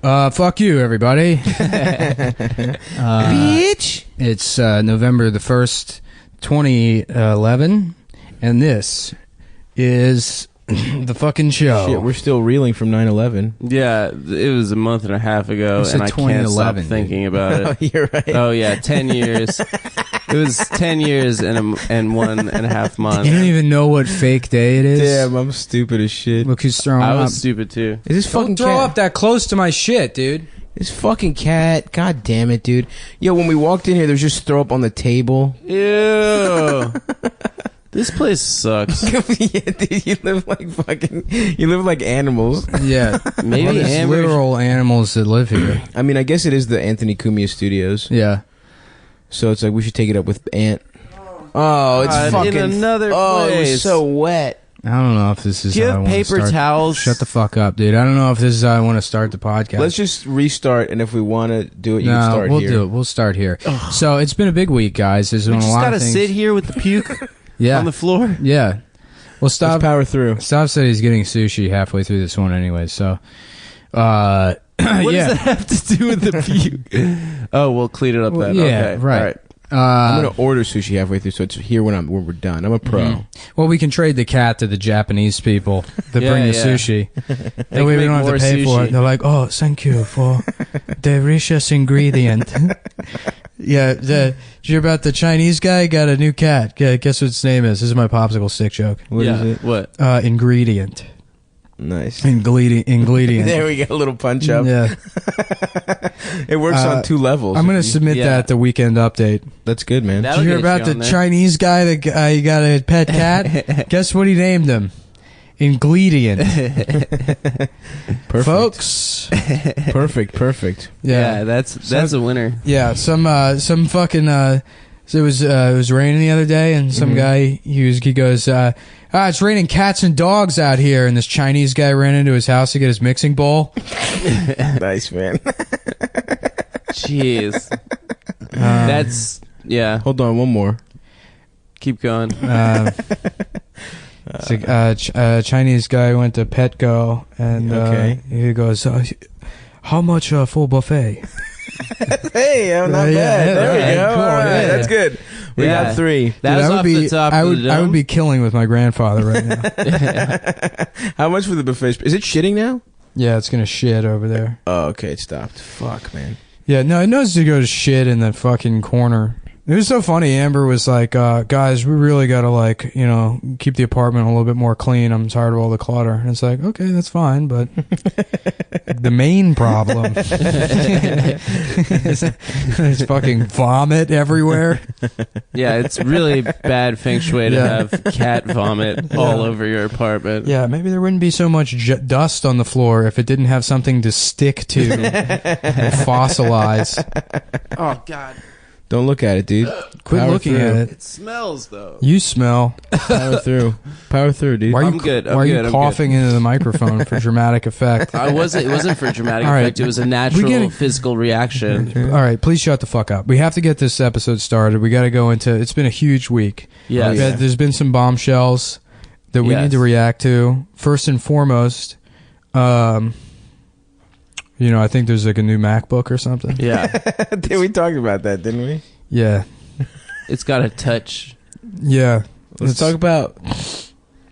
Fuck you, everybody. Bitch. It's November the 1st, 2011, and this is the fucking show. Shit, we're still reeling from 9/11. Yeah, it was a month and a half ago, and I can't stop thinking about it. Oh, you're right. Oh yeah, 10 years. It was 10 years and 1.5 months. You don't even know what fake day it is? Damn, I'm stupid as shit. Look who's throwing up. I was stupid too. Is this fucking Don't throw cat? up that close to my shit, dude. This fucking cat. God damn it, dude. Yo, when we walked in here, there was just throw up on the table. Ew. This place sucks. Yeah, dude, you live like animals. Yeah. Maybe Well, there's literal animals that live here. I mean, I guess it is the Anthony Cumia Studios. Yeah. So it's like we should take it up with Ant. Oh, it's fucking in another place. Oh, it was so wet. I don't know if this is Do you how I have want to paper start. towels? Shut the fuck up, dude. I don't know if this is how I want to start the podcast. Let's just restart, and if we want to do it, you can No, start we'll here. do it. We'll start here. So it's been a big week, guys. There's We been a just lot gotta of things. sit here with the puke Yeah. on the floor. Yeah. Well, Let's stop. power through. Stop said he's getting sushi halfway through this one anyway. So, What yeah. does that have to do with the puke? Oh, we'll clean it up then. Yeah, Okay. right. All right. I'm gonna order sushi halfway through, so it's here when we're done. I'm a pro. Well, we can trade the cat to the Japanese people that Yeah, bring the yeah. sushi. That way we make don't have more to pay for sushi. it. They're like, oh, thank you for the richest ingredient. Yeah, did you hear about the Chinese guy got a new cat? Guess what its name is? This is my popsicle stick joke. What is it? What? Ingredient. Nice. Ingredient. There we go. A little punch up. Yeah. It works on two levels. I'm going to submit Yeah. that at the weekend update. That's good, man. That'll Did you hear get about you the on there. Chinese guy that he got a pet cat? Guess what he named him? Ingredient. Perfect. Folks. Perfect. Yeah, that's a winner. Yeah, some fucking so it was raining the other day, and some guy he goes, it's raining cats and dogs out here, and this Chinese guy ran into his house to get his mixing bowl. Nice, man. Jeez. That's yeah. Hold on, one more. Keep going. It's a Chinese guy went to Petco, and Okay. he goes, how much full buffet? Hey, I'm not Yeah, bad. yeah, There we right, go. cool, All right, yeah. that's good. We Yeah. got 3. That was off the top of the dome. I would be killing with my grandfather right now. How much for the buffet? Is it shitting now? Yeah, it's gonna shit over there. Oh, okay, it stopped. Fuck, man. Yeah, no, it knows to go to shit in the fucking corner. It was so funny. Amber was like, guys, we really got to, keep the apartment a little bit more clean. I'm tired of all the clutter. And it's like, okay, that's fine. But the main problem is there's fucking vomit everywhere. Yeah, it's really bad feng shui to Yeah. have cat vomit all over your apartment. Yeah, maybe there wouldn't be so much dust on the floor if it didn't have something to stick to and fossilize. Oh God. Don't look at it, dude. Quit Power looking through. at it. It smells though. You smell. Power through. Power through, dude. Why are you, I'm good. why are you I'm good. coughing into the microphone for dramatic effect? It wasn't for dramatic All right. effect. It was a natural getting- physical reaction. All right, please shut the fuck up. We have to get this episode started. We got to go into. It's been a huge week. Yes. yeah. There's been some bombshells that we Yes. need to react to. First and foremost, I think there's like a new MacBook or something. Yeah. Dude, we talked about that, didn't we? Yeah, It's got a touch. yeah. Let's talk about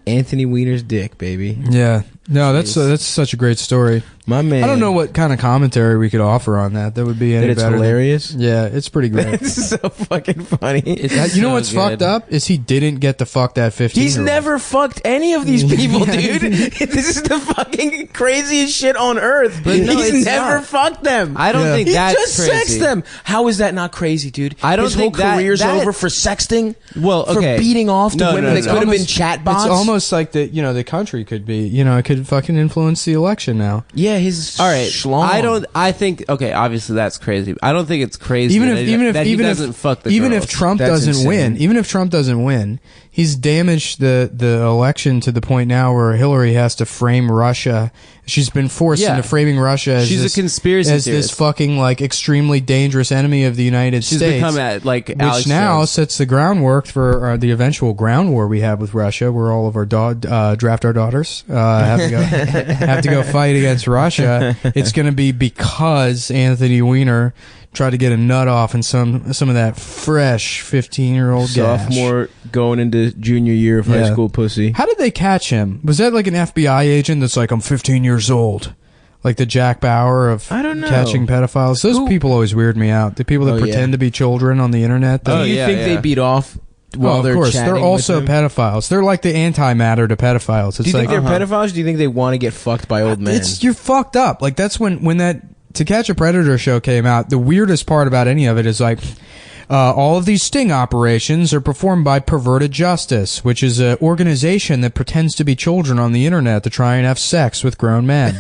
Anthony Weiner's dick, baby. Yeah, no, that's Jeez. such a great story. My man. I don't know what kind of commentary we could offer on that. That would be any That it's better than- hilarious. Yeah, it's pretty great. This is so fucking funny. It's You know so what's good. fucked up is he didn't get to fuck that 15. He's never fucked any of these people, Yeah. dude. This is the fucking craziest shit on earth. But no, He's it's never not. fucked them. I don't Yeah. think He that's just crazy. sexed them. How is that not crazy, dude? I don't His think whole career's that- over for sexting. Well, okay. For beating off to No, women no, that no. could have been Almost- chatbots. It's almost like the country could be, it could fucking influence the election now. Yeah, his All right. schlong. I think okay, obviously that's crazy. I don't think it's crazy Even that if he even doesn't if fuck the even girls. if Trump That's doesn't insane. win, even if Trump doesn't win, he's damaged the election to the point now where Hillary has to frame Russia. She's been forced into framing Russia as she's this, a conspiracy as theorist. this fucking like extremely dangerous enemy of the United She's States. become like which Alex now Jones. sets the groundwork for the eventual ground war we have with Russia, where all of our draft our daughters have to go fight against Russia. It's going to be because Anthony Weiner tried to get a nut off in some of that fresh 15-year-old sophomore going into junior year of high school pussy. How did they catch him? Was that like an FBI agent that's like, I'm 15 years old? Like the Jack Bauer of I don't know. catching pedophiles? Those people always weird me out. The people that pretend to be children on the internet. Do you think they beat off while of they're course. chatting They're also with him? pedophiles. They're like the antimatter to pedophiles. It's Do you like, think they're pedophiles? Or do you think they want to get fucked by old men? you're fucked up. Like that's when that To Catch a Predator show came out. The weirdest part about any of it is like, all of these sting operations are performed by Perverted Justice, which is an organization that pretends to be children on the internet to try and have sex with grown men.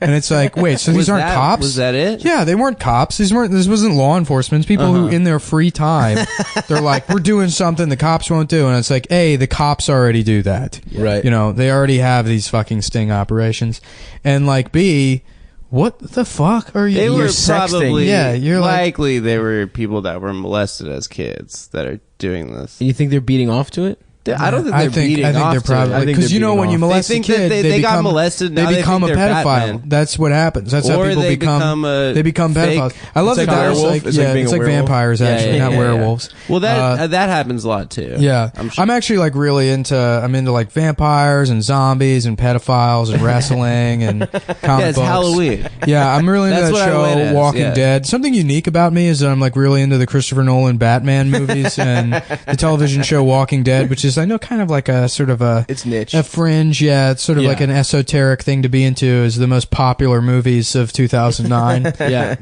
And it's like, wait, so these aren't cops? Was that it? Yeah, they weren't cops. This wasn't law enforcement. It's people who, in their free time, they're like, we're doing something the cops won't do. And it's like, A, the cops already do that. Right. You know, they already have these fucking sting operations. And like, B, what the fuck are you? They were You're sexting. probably you're likely they were people that were molested as kids that are doing this. You think they're beating off to it? I don't think they're beating I think off they're to it. probably because you know when you molest a think kid, that they got become, molested. Now they become a think they're pedophile. Batman. That's what happens. That's how Or people they become. They become fake- pedophiles. I love It's that. like a That was werewolf? like It's like being it's a like werewolf? vampires actually, not werewolves. Well, that happens a lot too. Yeah, I'm I'm actually like really into. I'm into like vampires and zombies and pedophiles and wrestling and comic Yeah, it's books. Halloween. Yeah, I'm really into That's that what I went show, as, Walking yeah. Dead. Something unique about me is that I'm like really into the Christopher Nolan Batman movies and the television show Walking Dead, which is I know kind of like a sort of It's niche. a fringe. Yeah, it's sort of like an esoteric thing to be into. Is the most popular movies of 2009. Yeah.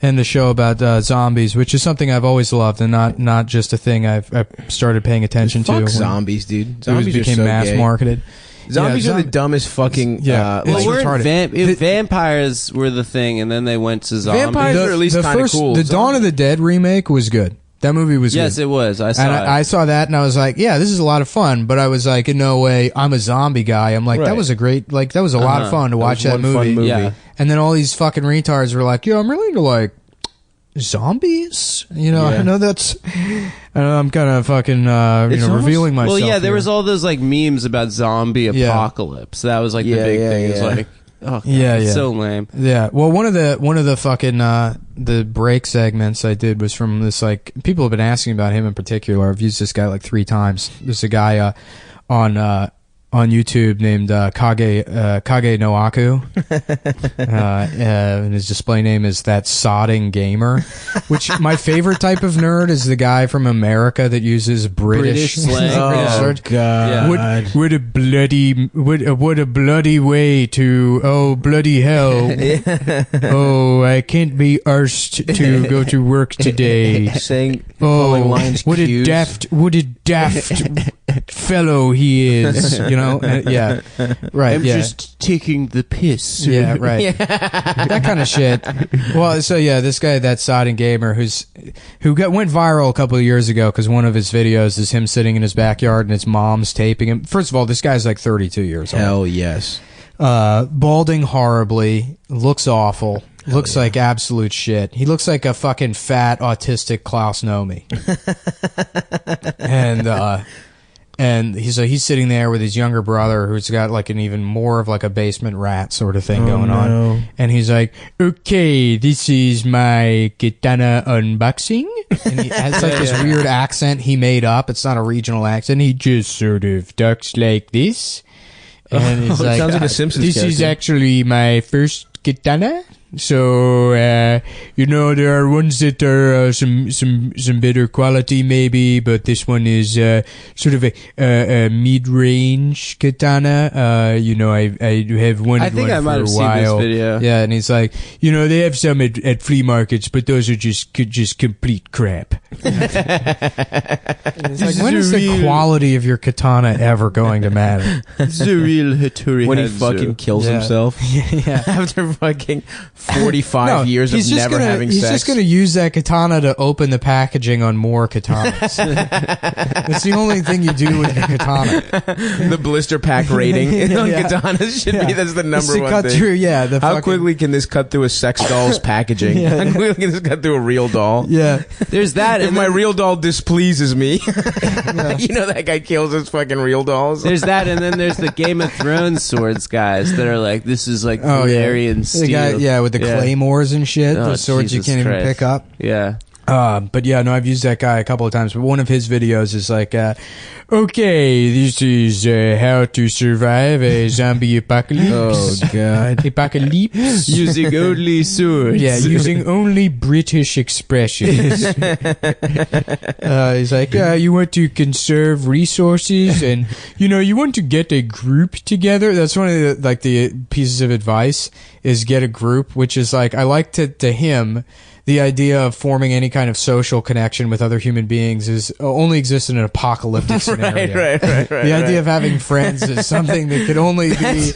and the show about zombies, which is something I've always loved, and not just a thing I've started paying attention to. Fuck when zombies, dude. it Zombies became are so mass gay. marketed. Zombies Yeah, are the dumbest fucking. Yeah. Well, It's weren't retarded. vampires were the thing, and then they went to zombies. Vampires are at least the kinda first, cool. the Dawn of the Dead remake was good. That movie was Yes, good. it was. I saw And it. I saw that and I was like, yeah, this is a lot of fun. But I was like, in no way, I'm a zombie guy. I'm like, that Right. was a great, like, that was a lot of fun to watch was that one fun movie. movie. Yeah. And then all these fucking retards were like, I'm really into like zombies. You know, Yeah. I know that's, I know I'm kind of fucking, It's almost- revealing myself. Well, yeah, there here. was all those like memes about zombie Yeah. apocalypse. That was like the Yeah, big yeah, thing. It's yeah. like, oh, God, Yeah, it's yeah. so lame. Yeah. Well, one of the fucking the break segments I did was from this like people have been asking about him in particular. I've used this guy like 3 times. There's a guy on YouTube named Kage no Aku, and his display name is That Sodding Gamer. Which my favorite type of nerd is the guy from America that uses British slang. Oh God! Yeah. What a bloody way to bloody hell. Oh, I can't be arsed to go to work today. Saying following lines. What a cues. daft fellow he is, you know? Yeah, right. I'm yeah. just taking the piss. Yeah, right. That kind of shit. Well, so yeah, this guy, That Sodding Gamer, went viral a couple of years ago because one of his videos is him sitting in his backyard and his mom's taping him. First of all, this guy's like 32 years old. Hell yes. Balding horribly, looks awful. Looks like absolute shit. He looks like a fucking fat autistic Klaus Nomi. And he's sitting there with his younger brother who's got like an even more of like a basement rat sort of thing going on. And he's like, okay, this is my katana unboxing. And he has like this weird accent he made up. It's not a regional accent. He just sort of talks like this. And he's like, sounds like a Simpsons this is character. actually my first katana. So, there are ones that are some better quality maybe, but this one is sort of a mid-range katana. I have wanted I think one I might for a have seen this while. video. Yeah, and he's like, they have some at flea markets, but those are just complete crap. It's like, when is the quality of your katana ever going to matter? It's a real Hattori When he Hanzo. fucking kills Yeah. himself Yeah. after fucking 45 years of never having he's sex. He's just going to use that katana to open the packaging on more katanas. That's the only thing you do with your katana. The blister pack rating on katanas should be, that's the number one thing. Through, How quickly can this cut through a sex doll's packaging? How quickly can this cut through a real doll? Yeah. There's that. If my real doll displeases me, you know that guy kills his fucking real dolls. There's that, and then there's the Game of Thrones swords guys that are like, this is like Valyrian steel. The guy, with the claymores and shit, Oh, the swords Jesus you can't Christ. even pick up. Yeah. But yeah, no, I've used that guy a couple of times. But one of his videos is like, okay, this is how to survive a zombie apocalypse. Oh god, apocalypse Using only swords. Yeah, using only British expressions. He's like, you want to conserve resources, and you want to get a group together. That's one of the pieces of advice is get a group, which is like, I like to him. The idea of forming any kind of social connection with other human beings is only exists in an apocalyptic scenario. Right. The idea of having friends is something that could only be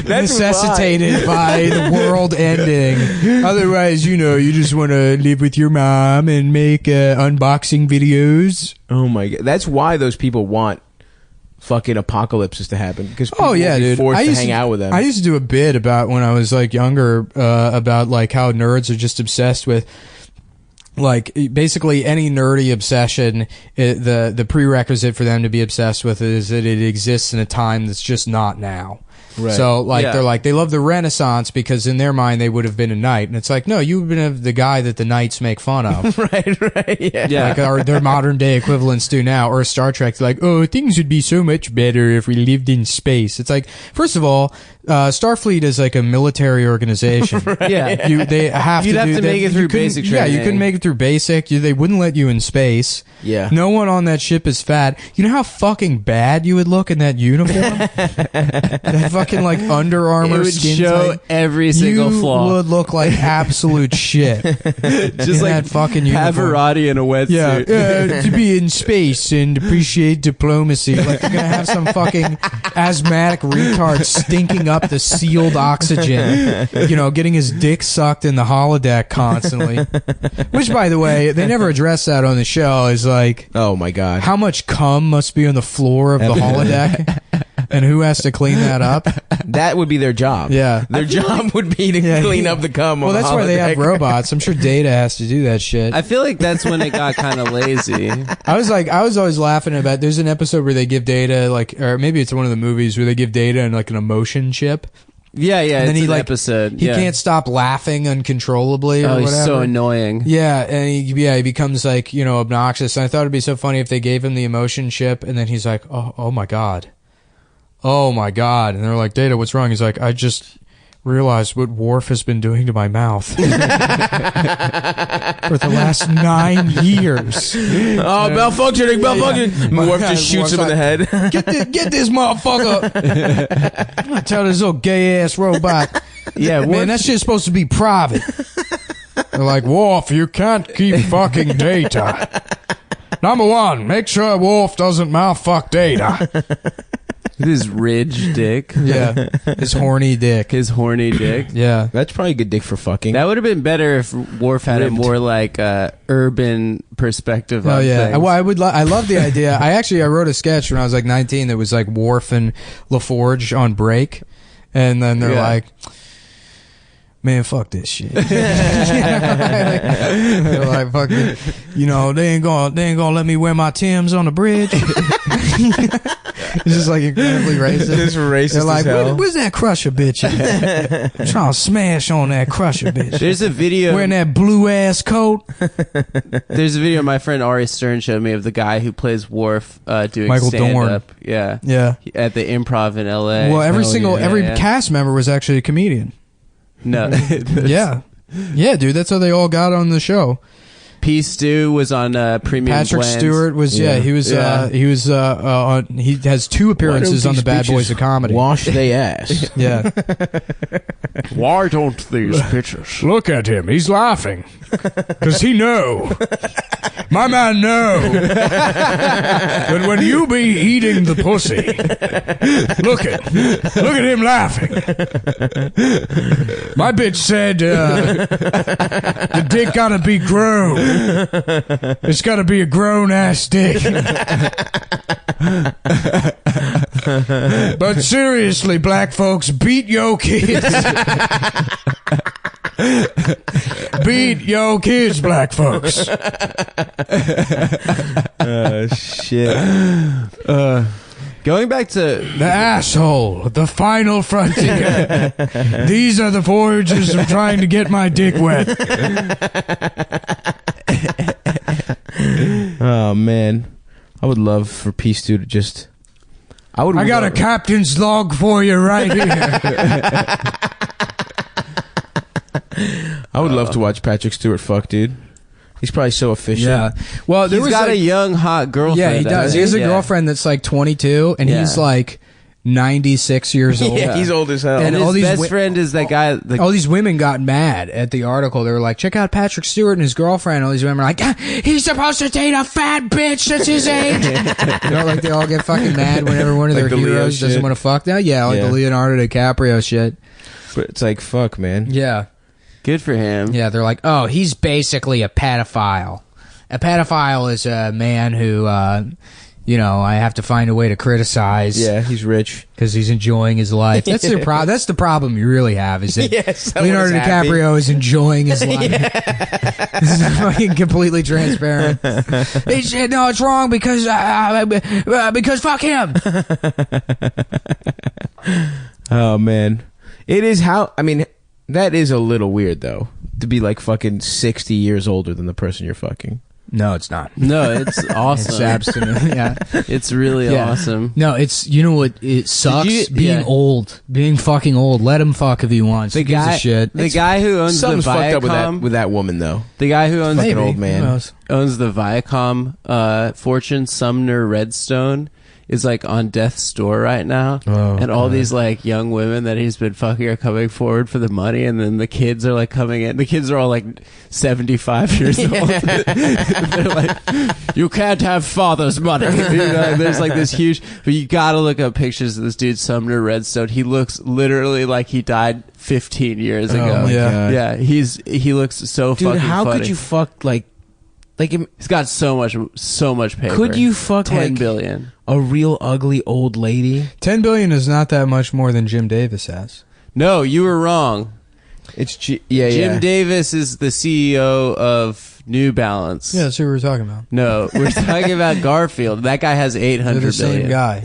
necessitated by the world ending. Otherwise, you just want to live with your mom and make unboxing videos. Oh my god, that's why those people want fucking apocalypses to happen, because people will be forced to hang out with them. I used to do a bit about when I was like younger about like how nerds are just obsessed with like basically any nerdy obsession. The prerequisite for them to be obsessed with it is that it exists in a time that's just not now. Right. So they're like, they love the Renaissance because in their mind they would have been a knight, and it's like, no, you've been the guy that the knights make fun of. right, yeah. Like their modern day equivalents do now, or Star Trek, like, oh, things would be so much better if we lived in space. It's like, first of all, Starfleet is like a military organization. Right. Yeah, you'd have to make it through basic training. Yeah, you couldn't make it through basic. They wouldn't let you in space. Yeah, no one on that ship is fat. You know how fucking bad you would look in that uniform? That fucking like Under Armour it would skin show tight. every single flaw. You would look like absolute shit. Just like that fucking uniform. Pavarotti in a wetsuit. Yeah, to be in space and appreciate diplomacy. Like you're gonna have some fucking asthmatic retard stinking up the sealed oxygen. Getting his dick sucked in the holodeck constantly. Which, by the way, they never address that on the show. Is like, oh my god, how much cum must be on the floor of the holodeck? And who has to clean that up? That would be their job. Yeah. Their job would be to clean up the cum. Well, that's why they have robots. I'm sure Data has to do that shit. I feel like that's when it got kind of lazy. I was always laughing about, there's an episode where they give Data, like, or maybe it's one of the movies where they give Data like an emotion chip. Yeah, and then it's he an episode. He can't stop laughing uncontrollably or whatever. He's so annoying. Yeah, and he becomes like, obnoxious. And I thought it'd be so funny if they gave him the emotion chip and then he's like, oh my god. Oh my god. And they're like, Data, what's wrong? He's like, I just realized what Worf has been doing to my mouth for the last 9 years. Oh, malfunctioning. Worf just shoots him in the head. Get this motherfucker. I'm gonna tell this little gay ass robot. Yeah, man, that shit's supposed to be private. They're like, Worf, you can't keep fucking Data. Number one, make sure Worf doesn't mouthfuck Data. His ridge dick. Yeah. His horny dick. His horny dick. Yeah. That's probably a good dick for fucking. That would have been better if Worf had a more like urban perspective on things. Well, I love the idea. I wrote a sketch when I was like 19 that was like Worf and LaForge on break. And then they're like, man, fuck this shit. They're like, fucking, they ain't gonna let me wear my Timbs on the bridge. It's just like incredibly racist. It's racist. They're like, as hell. where's that Crusher bitch at? I'm trying to smash on that Crusher bitch. There's a video wearing that blue ass coat. There's a video my friend Ari Stern showed me of the guy who plays Worf doing Michael stand-up. Dorn. Yeah, at the Improv in L.A. Well, every cast member was actually a comedian. No. Yeah, dude, that's how they all got on the show. P. Stu was on Premium Patrick Blends. Stewart was he has 2 appearances on the Bad Boys of Comedy. Wash they ass. Yeah. Why don't these bitches? Look at him. He's laughing. Because he know. My man know. But when you be eating the pussy, look at him laughing. My bitch said the dick gotta be grown. It's gotta be a grown-ass dick. But seriously, black folks, beat yo kids. Beat yo kids, black folks. Shit. Going back to The asshole, the final frontier. These are the voyages of trying to get my dick wet. Oh man, I would love for Peace Stu to just. I got a captain's log for you right here. I would love to watch Patrick Stewart fuck, dude. He's probably so efficient. Yeah. Well, he's got a young hot girlfriend. Yeah, he does. He has a girlfriend that's like 22, and he's like 96 years old. Yeah, he's old as hell. And his best friend is that guy. All these women got mad at the article. They were like, check out Patrick Stewart and his girlfriend. All these women are like, he's supposed to date a fat bitch that's his age. Like they all get fucking mad whenever one of their heroes doesn't want to fuck them. Yeah, like the Leonardo DiCaprio shit. But it's like, fuck, man. Yeah. Good for him. Yeah, they're like, oh, he's basically a pedophile. A pedophile is a man who, I have to find a way to criticize. Yeah, he's rich because he's enjoying his life. That's the problem. That's the problem you really have. Is that Leonardo DiCaprio is enjoying his life? This is fucking completely transparent. He said, no, it's wrong because fuck him. Oh man, it is how. I mean. That is a little weird, though, to be like fucking 60 years older than the person you're fucking. No, it's not. No, it's awesome. It's absolutely, yeah. It's really awesome. No, it's, you know what, it sucks? Being old. Being fucking old. Let him fuck if he wants. The guy, shit. The guy who owns the Viacom. Something's fucked up with that woman, though. The guy who owns an old man. Owns the Viacom, Fortune Sumner Redstone. Is like on death's door right now, and all these like young women that he's been fucking are coming forward for the money, and then the kids are like coming in. The kids are all like 75 years old. They're like, you can't have father's money. There's like this huge. But you gotta look up pictures of this dude Sumner Redstone. He looks literally like he died 15 years ago. Oh my God. Yeah, he looks so dude, fucking how funny. could you fuck like he's got so much paper. Could you fuck 10 billion? A real ugly old lady? 10 billion is not that much more than Jim Davis has. No, you were wrong. It's Jim Davis is the CEO of New Balance. Yeah, that's who we were talking about. No, we're talking about Garfield. That guy has 800 They're the billion. same guy.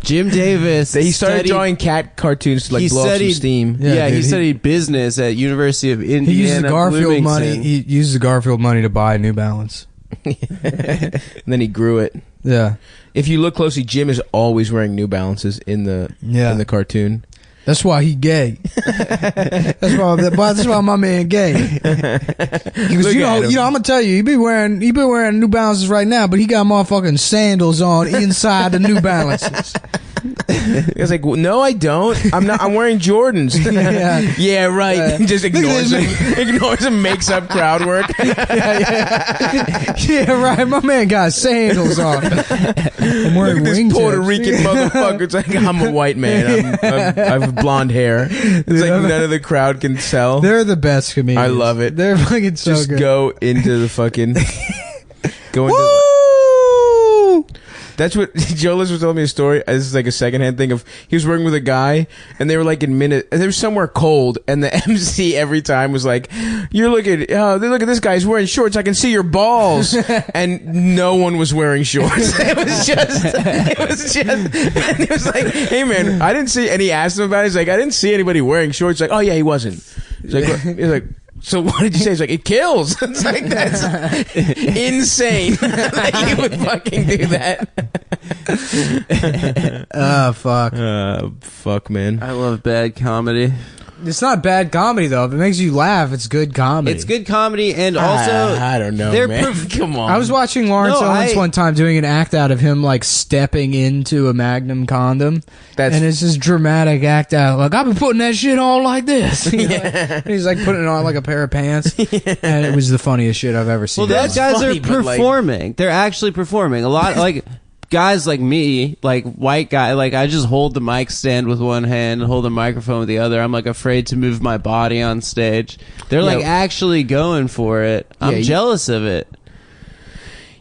Jim Davis. He started drawing cat cartoons to blow up some steam. Yeah, he studied business at University of Indiana. He used the Garfield Bloomington. money. He used the Garfield money to buy New Balance. And then he grew it. Yeah. If you look closely, Jim is always wearing New Balances in the cartoon. That's why he gay. that's why my man gay. Because I'm gonna tell you, he be wearing New Balances right now, but he got motherfucking sandals on inside the New Balances. I was like, no, I don't. I'm wearing Jordans. Yeah, right. Just ignores him, makes up crowd work. Yeah, right. My man got sandals on. I'm wearing this Puerto Rican motherfucker. It's like, I'm a white man. I have blonde hair. It's like none of the crowd can tell. They're the best comedians. I love it. They're fucking so Just good. go into the fucking. That's what Jolis was telling me a story. This is like a secondhand thing of he was working with a guy and they were like in minute and they were somewhere cold and the MC every time was like, "You're looking, look at this guy. He's wearing shorts. I can see your balls." And no one was wearing shorts. It was just. And he was like, "Hey man, I didn't see." And he asked him about it. He's like, "I didn't see anybody wearing shorts." He's like, "Oh yeah, he wasn't." He's like. So what did you say? He's like, it kills. It's like, that's insane that you would fucking do that. Oh, fuck. Fuck, man. I love bad comedy. It's not bad comedy though. If it makes you laugh, it's good comedy. It's good comedy, and also I don't know, they're man. Come on. I was watching Lawrence No, Owens I- one time doing an act out of him like stepping into a Magnum condom, That's- and it's this dramatic act out. Like I've been putting that shit on like this. You know, like, and he's like putting it on like a pair of pants, and it was the funniest shit I've ever seen. Well, those guys funny, are but, like- performing. They're actually performing. A lot like guys like me, like white guy, like I just hold the mic stand with one hand and hold the microphone with the other. I'm like afraid to move my body on stage. They're like actually going for it. I'm jealous of it.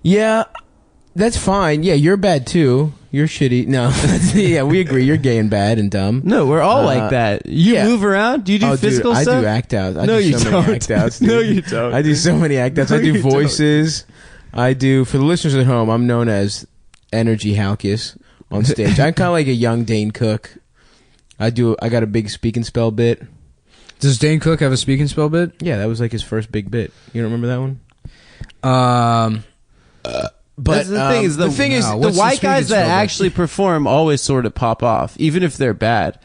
Yeah, that's fine. Yeah, you're bad too. You're shitty. No, yeah, we agree. You're gay and bad and dumb. No, we're all like that. You move around? Do you do physical dude, stuff? I do act outs. I No, do you so many don't. act outs, dude. No, you don't. I do so many act outs. No, I do you don't. voices. I do, for the listeners at home, I'm known as Energy Halkias on stage. I'm kind of like a young Dane Cook. I got a big speak and spell bit. Does Dane Cook have a speak and spell bit? Yeah, that was like his first big bit. You don't remember that one? But that's the thing is the what's the white speak guys and that spell bit? actually perform always sort of pop off, even if they're bad.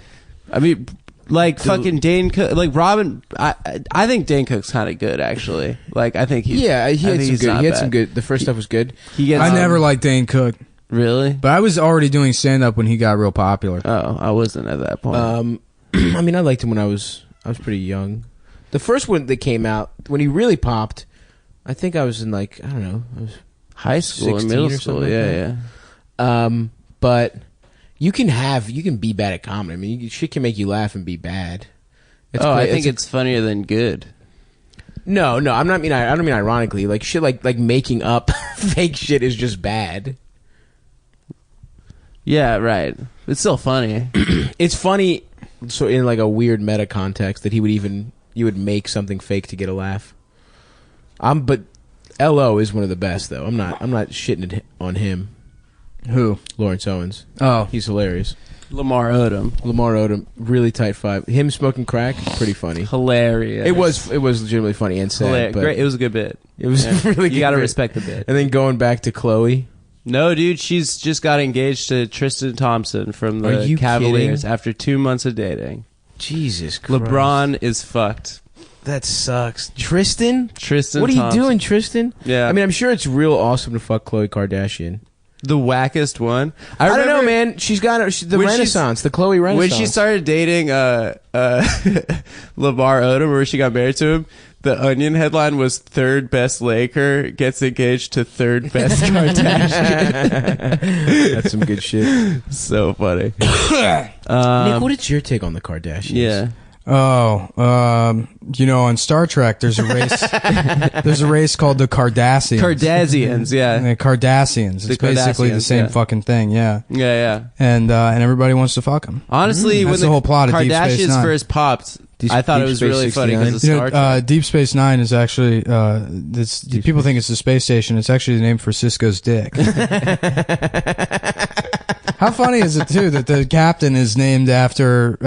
I mean, like fucking Dane Cook, like Robin. I think Dane Cook's kind of good actually. Like I think he's he had some he's good. not He had bad. some good. The first stuff was good. He gets I never liked Dane Cook, really. but I was already doing stand up when he got real popular. Oh, I wasn't at that point. I mean, I liked him when I was pretty young. The first one that came out when he really popped, I think I was in like I don't know, I was High school or 16 middle or school, something like yeah, that. yeah. But you can be bad at comedy. I mean, shit can make you laugh and be bad. I think it's funnier than good. No, I'm not. I don't mean ironically. Like shit, like making up fake shit is just bad. Yeah, right. It's still funny. It's funny, so in like a weird meta context that you would make something fake to get a laugh. But Lo is one of the best though. I'm not shitting it on him. Who? Lawrence Owens. Oh, He's hilarious. Lamar Odom, really tight five. Him smoking crack, pretty funny. hilarious. It was legitimately funny and sad. hilarious. But Great. It was a good bit. It was Yeah. really. You got to good. respect the bit. And then going back to Chloe. No, dude, she's just got engaged to Tristan Thompson from Are the you Cavaliers kidding? after 2 months of dating. Jesus Christ. LeBron is fucked. That sucks. Tristan? Tristan What are you Thompson. doing, Tristan? Yeah. I mean, I'm sure it's real awesome to fuck Khloe Kardashian. The wackest one. I don't know, remember man. She's got the when she's- Renaissance, the Khloe Renaissance. When she started dating LeVar Odom, where she got married to him, the Onion headline was third best Laker gets engaged to third best Kardashian. That's some good shit. So funny. Nick, what is your take on the Kardashians? Yeah. Oh, on Star Trek, there's a race. There's a race called the Cardassians. Cardassians, yeah. The Cardassians. It's basically the Cardassians, same yeah. fucking thing. Yeah. Yeah, yeah. And everybody wants to fuck them. Honestly, when That's the whole plot of Deep Space Kardashians Nine. first popped, Deep- I thought Deep it was Space really funny 69. because of Star Trek. Deep Space Nine is actually people think it's the space station. It's actually the name for Cisco's dick. How funny is it too that the captain is named after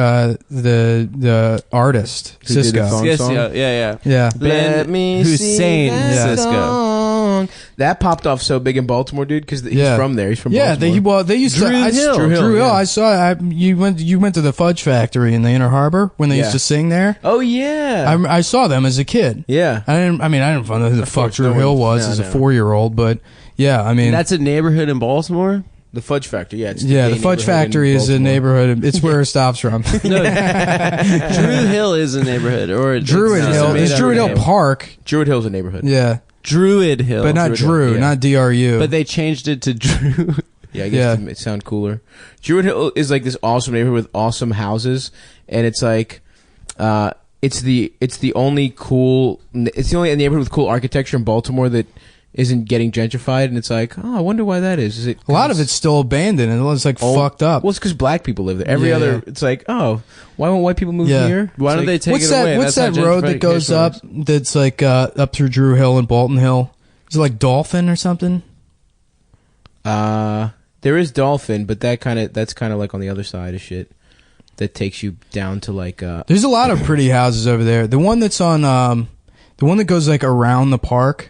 the artist Who did the Cisco? phone song? Yeah. Yeah. Ben Hussein Cisco. That popped off so big in Baltimore, dude, because he's Yeah. from there. He's from Yeah, Baltimore. they used Drew to. Hill. Drew Hill. yeah. I saw. You went to the Fudge Factory in the Inner Harbor when they Yeah. used to sing there. Oh, yeah. I saw them as a kid. Yeah. I didn't know who the fuck course, Drew no Hill one- was no, as a no. 4-year-old, but yeah, I mean, That's a neighborhood in Baltimore? The Fudge Factory, yeah. It's the gay Fudge neighborhood Factory in is a Baltimore. neighborhood. It's where it stops from. No, Drew Hill is a neighborhood. Or Druid it's Hill. made It's up Druid Hill name. Park. Druid Hill's a neighborhood. Yeah, Druid Hill. but not Druid Hill, Drew, yeah. not DRU. But they changed it to Drew. Yeah, I guess it sound cooler. Druid Hill is like this awesome neighborhood with awesome houses, and it's like, it's the only neighborhood with cool architecture in Baltimore that isn't getting gentrified, and it's like, oh, I wonder why that is. Is it a lot of it's still abandoned and it's like fucked up. Well, it's because black people live there. Every Yeah, other, yeah. it's like, oh, why won't white people move Yeah. here? Why It's don't like, they take What's it that? away? What's That's that how road that goes gentrification up? works. That's like up through Drew Hill and Bolton Hill. Is it like Dolphin or something? there is Dolphin, but that's kind of like on the other side of shit. That takes you down to like There's a lot of pretty houses over there. The one that's on, the one that goes like around the park,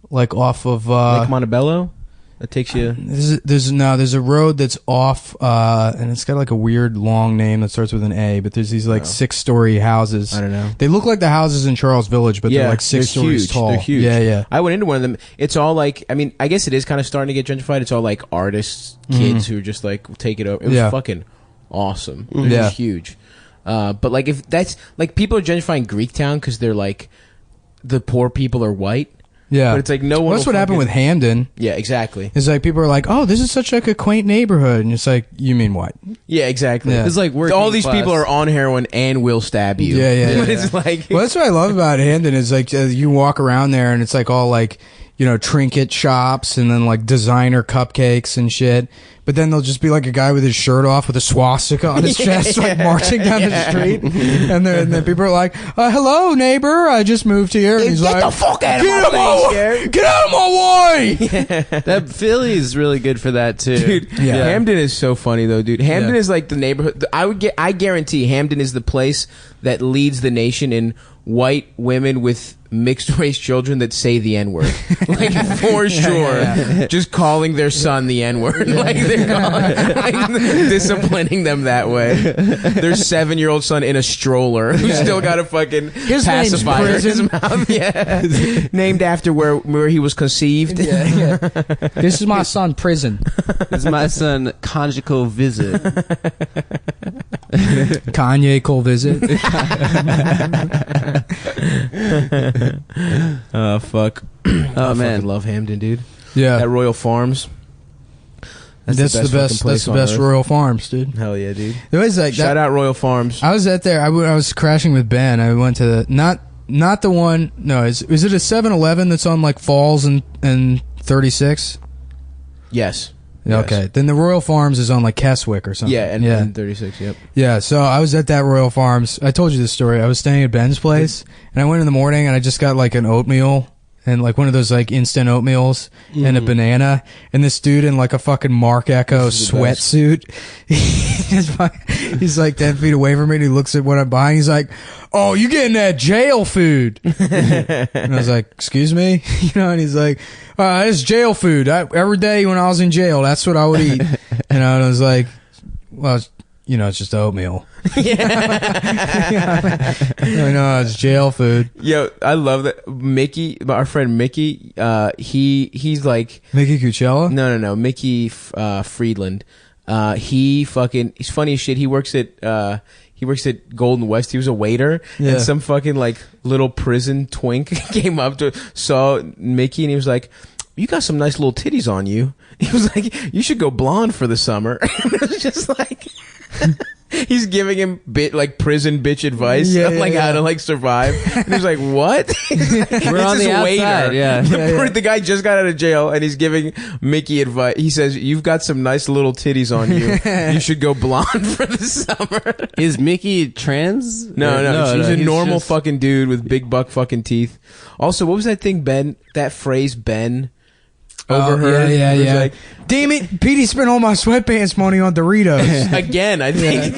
like off of Lake Montebello. that takes you. There's a road that's off, and it's got like a weird long name that starts with an A. But there's these like 6-story houses. I don't know. They look like the houses in Charles Village, but they're like 6 stories huge. tall. They're huge. Yeah. I went into one of them. It's all like, I mean, I guess it is kind of starting to get gentrified. It's all like artists, kids who just like take it over. It was fucking awesome. It was huge. But like if that's like people are gentrifying Greektown because they're like the poor people are white. Yeah, but it's like no one. Well, that's what happened with Hamden. Yeah, exactly. It's like people are like, "Oh, this is such like a quaint neighborhood," and it's like, "You mean what?" Yeah, exactly. Yeah. It's like all these class. people are on heroin and will stab you. Yeah. But it's like, well, that's what I love about Hamden is like you walk around there and it's like all like trinket shops and then like designer cupcakes and shit. But then there'll just be like a guy with his shirt off with a swastika on his chest, like marching down the street. And then people are like, "Hello, neighbor, I just moved here." And he's get like, the fuck out of my face, get out of my way! That Philly's really good for that too. Dude, Hamden is so funny though, dude. Hamden is like the neighborhood. I guarantee Hamden is the place that leads the nation in white women with mixed race children that say the N-word. Like for sure. Just calling their son the N-word. Like they're like disciplining them that way. Their 7-year-old son in a stroller who's still got a fucking pacifier in his mouth. Yeah. Named after where he was conceived. Yeah. This is my son, Prison. This is my son, conjugal visit. Kanye Cole visit. Oh fuck. Oh I man, fucking love Hamden, dude. Yeah. At Royal Farms. That's the best. That's the best Royal Farms, dude. Hell yeah, dude. It was like Shout out Royal Farms. I was at there. I was crashing with Ben. I went to the not the one. No, is it a 7-Eleven that's on like Falls and 36? Yes. Okay, Yes. then the Royal Farms is on like Keswick or something. Yeah, and 36. Yep. Yeah, so I was at that Royal Farms. I told you this story. I was staying at Ben's place, and I went in the morning, and I just got like an oatmeal, and like one of those like instant oatmeals, and a banana, and this dude in like a fucking Mark Echo sweatsuit. He's like 10 feet away from me, and he looks at what I'm buying. He's like, "Oh, you getting that jail food?" And I was like, "Excuse me?" And he's like, "It's jail food. Every day when I was in jail, that's what I would eat." And I was like, "Well, it's just oatmeal." No, it's jail food. Yo, I love that. Mickey, our friend Mickey, he's like Mickey Cucella? No, Mickey Friedland. He's funny as shit. He works at Golden West. He was a waiter, and some fucking like little prison twink came up saw Mickey, and he was like, "You got some nice little titties on you." He was like, "You should go blonde for the summer." And it was just like. He's giving him prison bitch advice how to like survive. And he's like, "What?" We're on the outside. Yeah. The guy just got out of jail and he's giving Mickey advice. He says, "You've got some nice little titties on you. You should go blonde for the summer." Is Mickey trans? No. He's a he's normal just- fucking dude with big buck fucking teeth. Also, what was that thing that phrase Ben overheard? Yeah. It was like, "Damn it, Petey spent all my sweatpants money on Doritos." again, I think.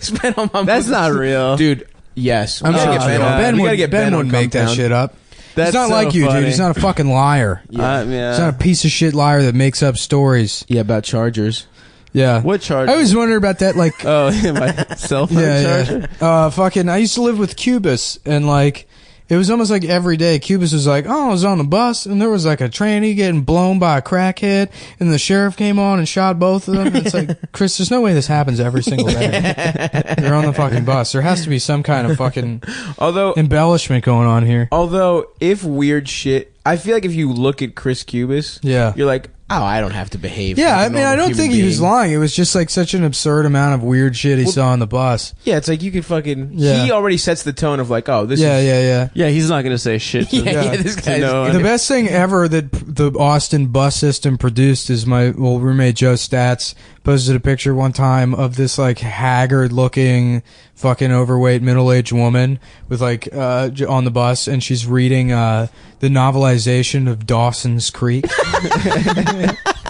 Spent on my That's not real, dude. Yes, I'm we sure gotta get Ben on. Ben We would, gotta get Ben Ben on wouldn't make that Cumtown. shit up. That's He's not so like you, funny. dude. He's not a fucking liar. Yeah. He's not a piece of shit liar that makes up stories. Yeah, about Chargers. Yeah. What charge? I always wondered about that, like... Oh, my cell phone charger? Fucking, I used to live with Cubis, and like... It was almost like every day, Cubis was like, "Oh, I was on the bus, and there was like a tranny getting blown by a crackhead, and the sheriff came on and shot both of them." It's like, Chris, there's no way this happens every single day. You're on the fucking bus. There has to be some kind of fucking embellishment going on here. Although, if weird shit... I feel like if you look at Chris Cubis, you're like, "Oh, I don't have to behave." Yeah, like I mean, I don't think he was lying. It was just like such an absurd amount of weird shit he saw on the bus. Yeah, it's like you could fucking... Yeah. He already sets the tone of like, "Oh, this is..." Yeah. Yeah, he's not going to say shit to This guy's... The best thing ever that the Austin bus system produced is my old roommate Joe Stats posted a picture one time of this like haggard looking fucking overweight middle-aged woman with like on the bus, and she's reading the novelization of Dawson's Creek.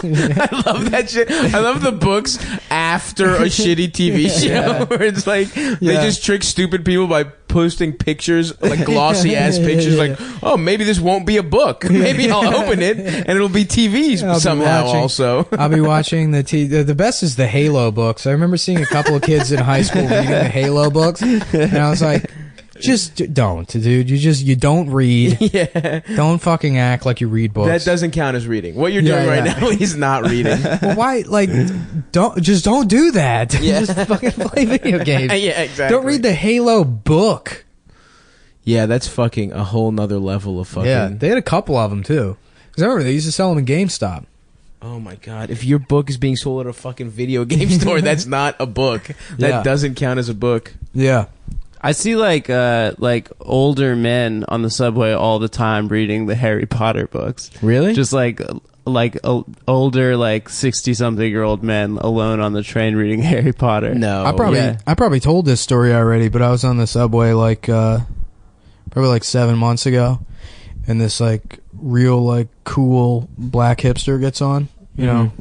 I love that shit. I love the books after a shitty TV show where it's like they just trick stupid people by posting pictures, like glossy ass pictures. Like, oh, maybe this won't be a book. Maybe I'll open it and it'll be TV somehow. Also, I'll be watching the best is the Halo books. I remember seeing a couple of kids in high school reading the Halo books, and I was like, just don't, dude. You don't read. Yeah. Don't fucking act like you read books. That doesn't count as reading. What you're doing right now is not reading. Well, why? Like, don't do that. Yeah. Just fucking play video games. Yeah, exactly. Don't read the Halo book. Yeah, that's fucking a whole nother level of fucking. Yeah, they had a couple of them too. Because I remember they used to sell them in GameStop. Oh my god! If your book is being sold at a fucking video game store, that's not a book. That doesn't count as a book. Yeah. I see like older men on the subway all the time reading the Harry Potter books. Really? Just like older 60-something-year-old men alone on the train reading Harry Potter. No. I probably told this story already, but I was on the subway probably 7 months ago, and this real cool black hipster gets on. You know,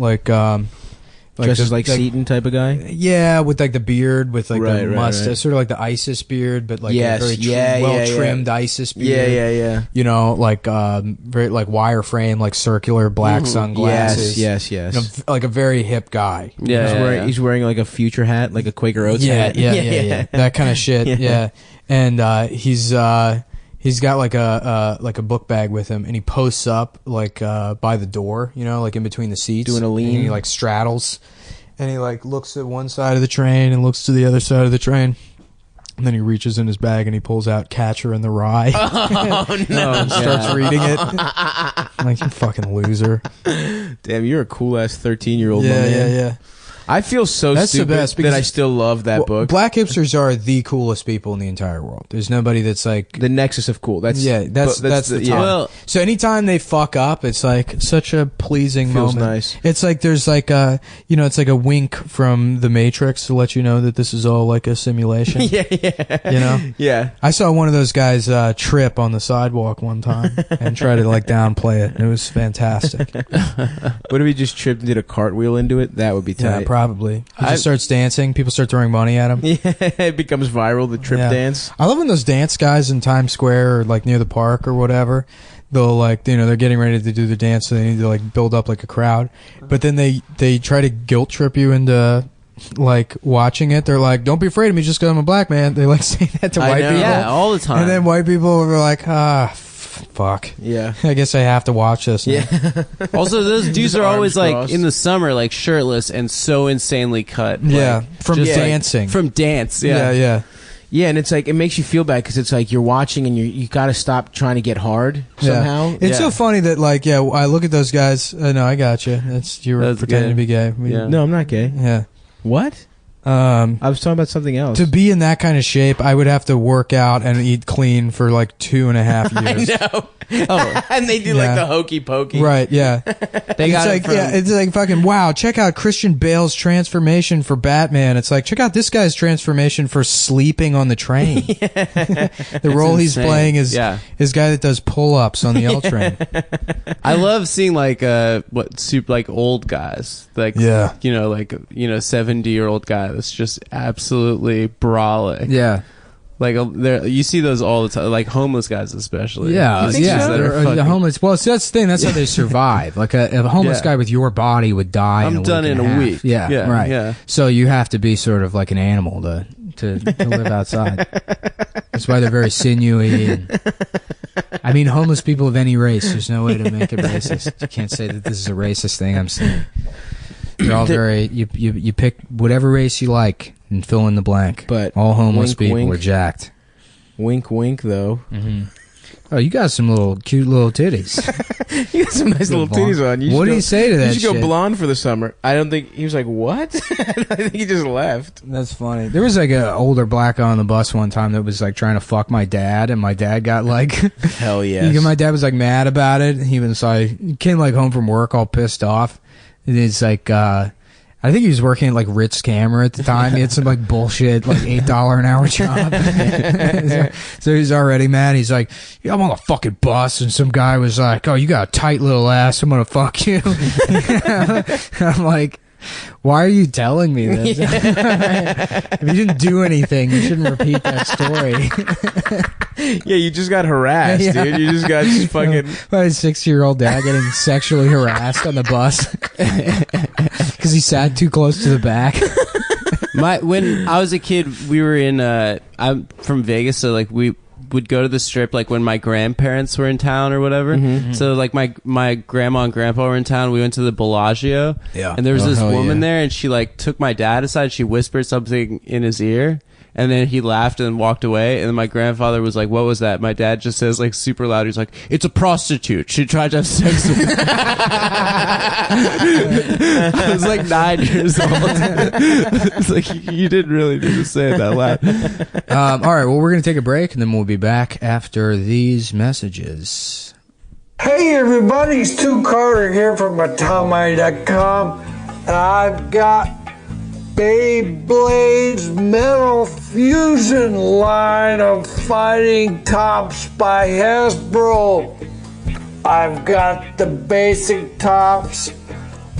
dresses like Seaton type of guy. Yeah, with the beard, with the mustache, right. sort of like the ISIS beard, but yes, a very well trimmed ISIS beard. Yeah. You know, very wireframe, circular black sunglasses. Yes. You know, like a very hip guy. Yeah, he's wearing a Future hat, like a Quaker Oats hat. Yeah. That kind of shit. Yeah, and he's got a book bag with him, and he posts up by the door, you know, in between the seats, doing a lean. And he straddles, and he looks at one side of the train and looks to the other side of the train, and then he reaches in his bag and he pulls out Catcher in the Rye. Oh no! And starts reading it. I'm like, you fucking loser. Damn, you're a cool ass 13-year-old. Yeah. I feel so That's stupid the best that I still love that book. Black hipsters are the coolest people in the entire world. There's nobody that's the nexus of cool. That's the top. Well, so anytime they fuck up, it's such a pleasing feels moment. nice. It's there's it's like a wink from the Matrix to let you know that this is all a simulation. Yeah. You know? Yeah. I saw one of those guys trip on the sidewalk one time and try to downplay it. It was fantastic. What if he just tripped and did a cartwheel into it? That would be tight. Yeah, probably. He just starts dancing. People start throwing money at him. Yeah, it becomes viral, the trip dance. I love when those dance guys in Times Square or near the park or whatever, they'll they're getting ready to do the dance, so they need to build up a crowd. But then they try to guilt trip you into watching it. They're like, don't be afraid of me just because I'm a black man. They say that to white people. Yeah, all the time. And then white people are like, fuck. Yeah. I guess I have to watch this now. Yeah. Also, those dudes are always crossed. in the summer shirtless and so insanely cut. Yeah, from just, dancing. From dance. Yeah. Yeah, and it's it makes you feel bad because it's you're watching and you got to stop trying to get hard somehow. Yeah. It's so funny that I look at those guys. No, I got you. You were pretending to be gay. Yeah. No, I'm not gay. Yeah. What? I was talking about something else. To be in that kind of shape, I would have to work out and eat clean for 2.5 years. I know. Oh, and they do the hokey pokey. Right, yeah. They got it's fucking wow, check out Christian Bale's transformation for Batman. It's check out this guy's transformation for sleeping on the train. The role he's playing is guy that does pull-ups on the L train. I love seeing old guys. 70-year-old guy that's just absolutely brolic. Yeah. You see those all the time, homeless guys especially. Yeah, The homeless. Well, see, that's the thing. That's how they survive. A homeless guy with your body would die. I'm done in a week. Yeah, right. Yeah. So you have to be sort of like an animal to live outside. That's why they're very sinewy. And, homeless people of any race. There's no way to make it racist. You can't say that this is a racist thing. I'm saying they're all very. You pick whatever race you like and fill in the blank. But all homeless people wink. are jacked. Wink, wink, though. Mm-hmm. Oh, you got some cute little titties. You got some nice little titties on. What do you say to that? You should go blonde for the summer. I don't think he was like, what? I think he just left. That's funny. There was an older black guy on the bus one time that was trying to fuck my dad, and my dad got hell yes. My dad was mad about it. He was he came home from work all pissed off. And it's I think he was working at like Ritz Camera at the time. He had some like bullshit, like $8 an hour job. So he's already mad. He's like, yeah, I'm on the fucking bus. And some guy was like, oh, you got a tight little ass. I'm going to fuck you. I'm like, why are you telling me this? If you didn't do anything, you shouldn't repeat that story. Yeah, you just got harassed, dude. You just got fucking... My 6-year-old dad getting sexually harassed on the bus because he sat too close to the back. When I was a kid, we were in... I'm from Vegas, so like we would go to the Strip like when my grandparents were in town or whatever. So like my grandma and grandpa were in town. We went to the Bellagio. Yeah. And there was this woman yeah. there, and she like took my dad aside. She whispered something in his ear. And then he laughed and walked away. And then my grandfather was like, what was that? My dad just says like super loud. He's like, it's a prostitute. She tried to have sex with me. I was like 9 years old. It's like, you didn't really need to say it that loud. All right, well, we're going to take a break, and then we'll be back after these messages. Hey everybody, it's Stu Carter here from Atomic.com, and I've got Beyblade's Metal Fusion line of fighting tops by Hasbro. I've got the basic tops,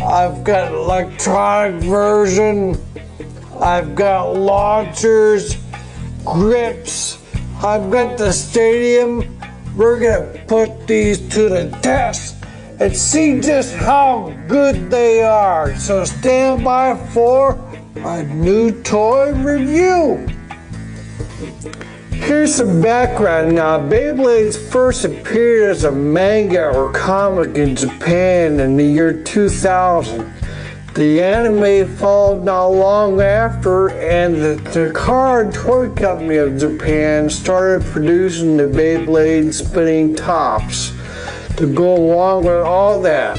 I've got electronic version, I've got launchers, grips, I've got the stadium. We're gonna put these to the test and see just how good they are. So stand by for a new toy review. Here's some background now. Beyblades first appeared as a manga or comic in Japan in the year 2000. The anime followed not long after, and the Takara Toy Company of Japan started producing the Beyblade spinning tops to go along with all that.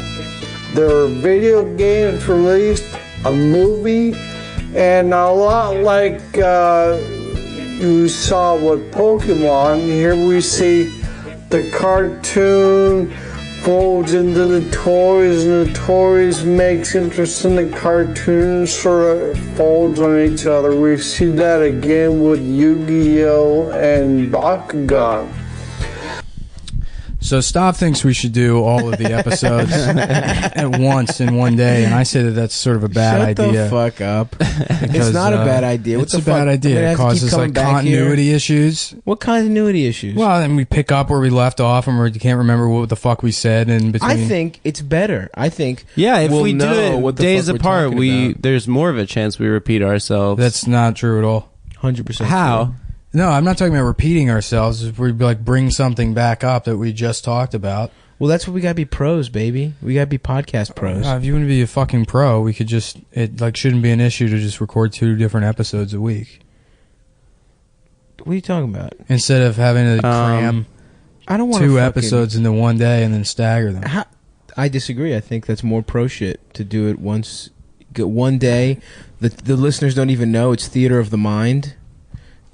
There were video games released, a movie, and a lot like you saw with Pokemon. Here we see the cartoon folds into the toys, and the toys makes interest in the cartoons sort of folds on each other. We see that again with Yu-Gi-Oh! And Bakugan. So Stav thinks we should do all of the episodes at once in one day, and I say that that's sort of a bad idea. Shut the fuck up. Because, It's not a bad idea. What It's the a bad fuck? idea. It causes like continuity issues. What continuity issues? Well, and we pick up where we left off, and we can't remember what the fuck we said in between. I think it's better. I think Yeah, if we'll we do know what it the days fuck we're apart, talking about. there's more of a chance we repeat ourselves. That's not true at all. 100%. How? No, I'm not talking about repeating ourselves. We like bring something back up that we just talked about. Well, that's what we gotta be pros, baby. We gotta be podcast pros. If you want to be a fucking pro, we could just it like shouldn't be an issue to just record 2 different episodes a week What are you talking about? instead of having to cram I don't want 2 episodes into one day and then stagger them. I disagree. I think that's more pro shit to do it once, get one day. The listeners don't even know it's theater of the mind.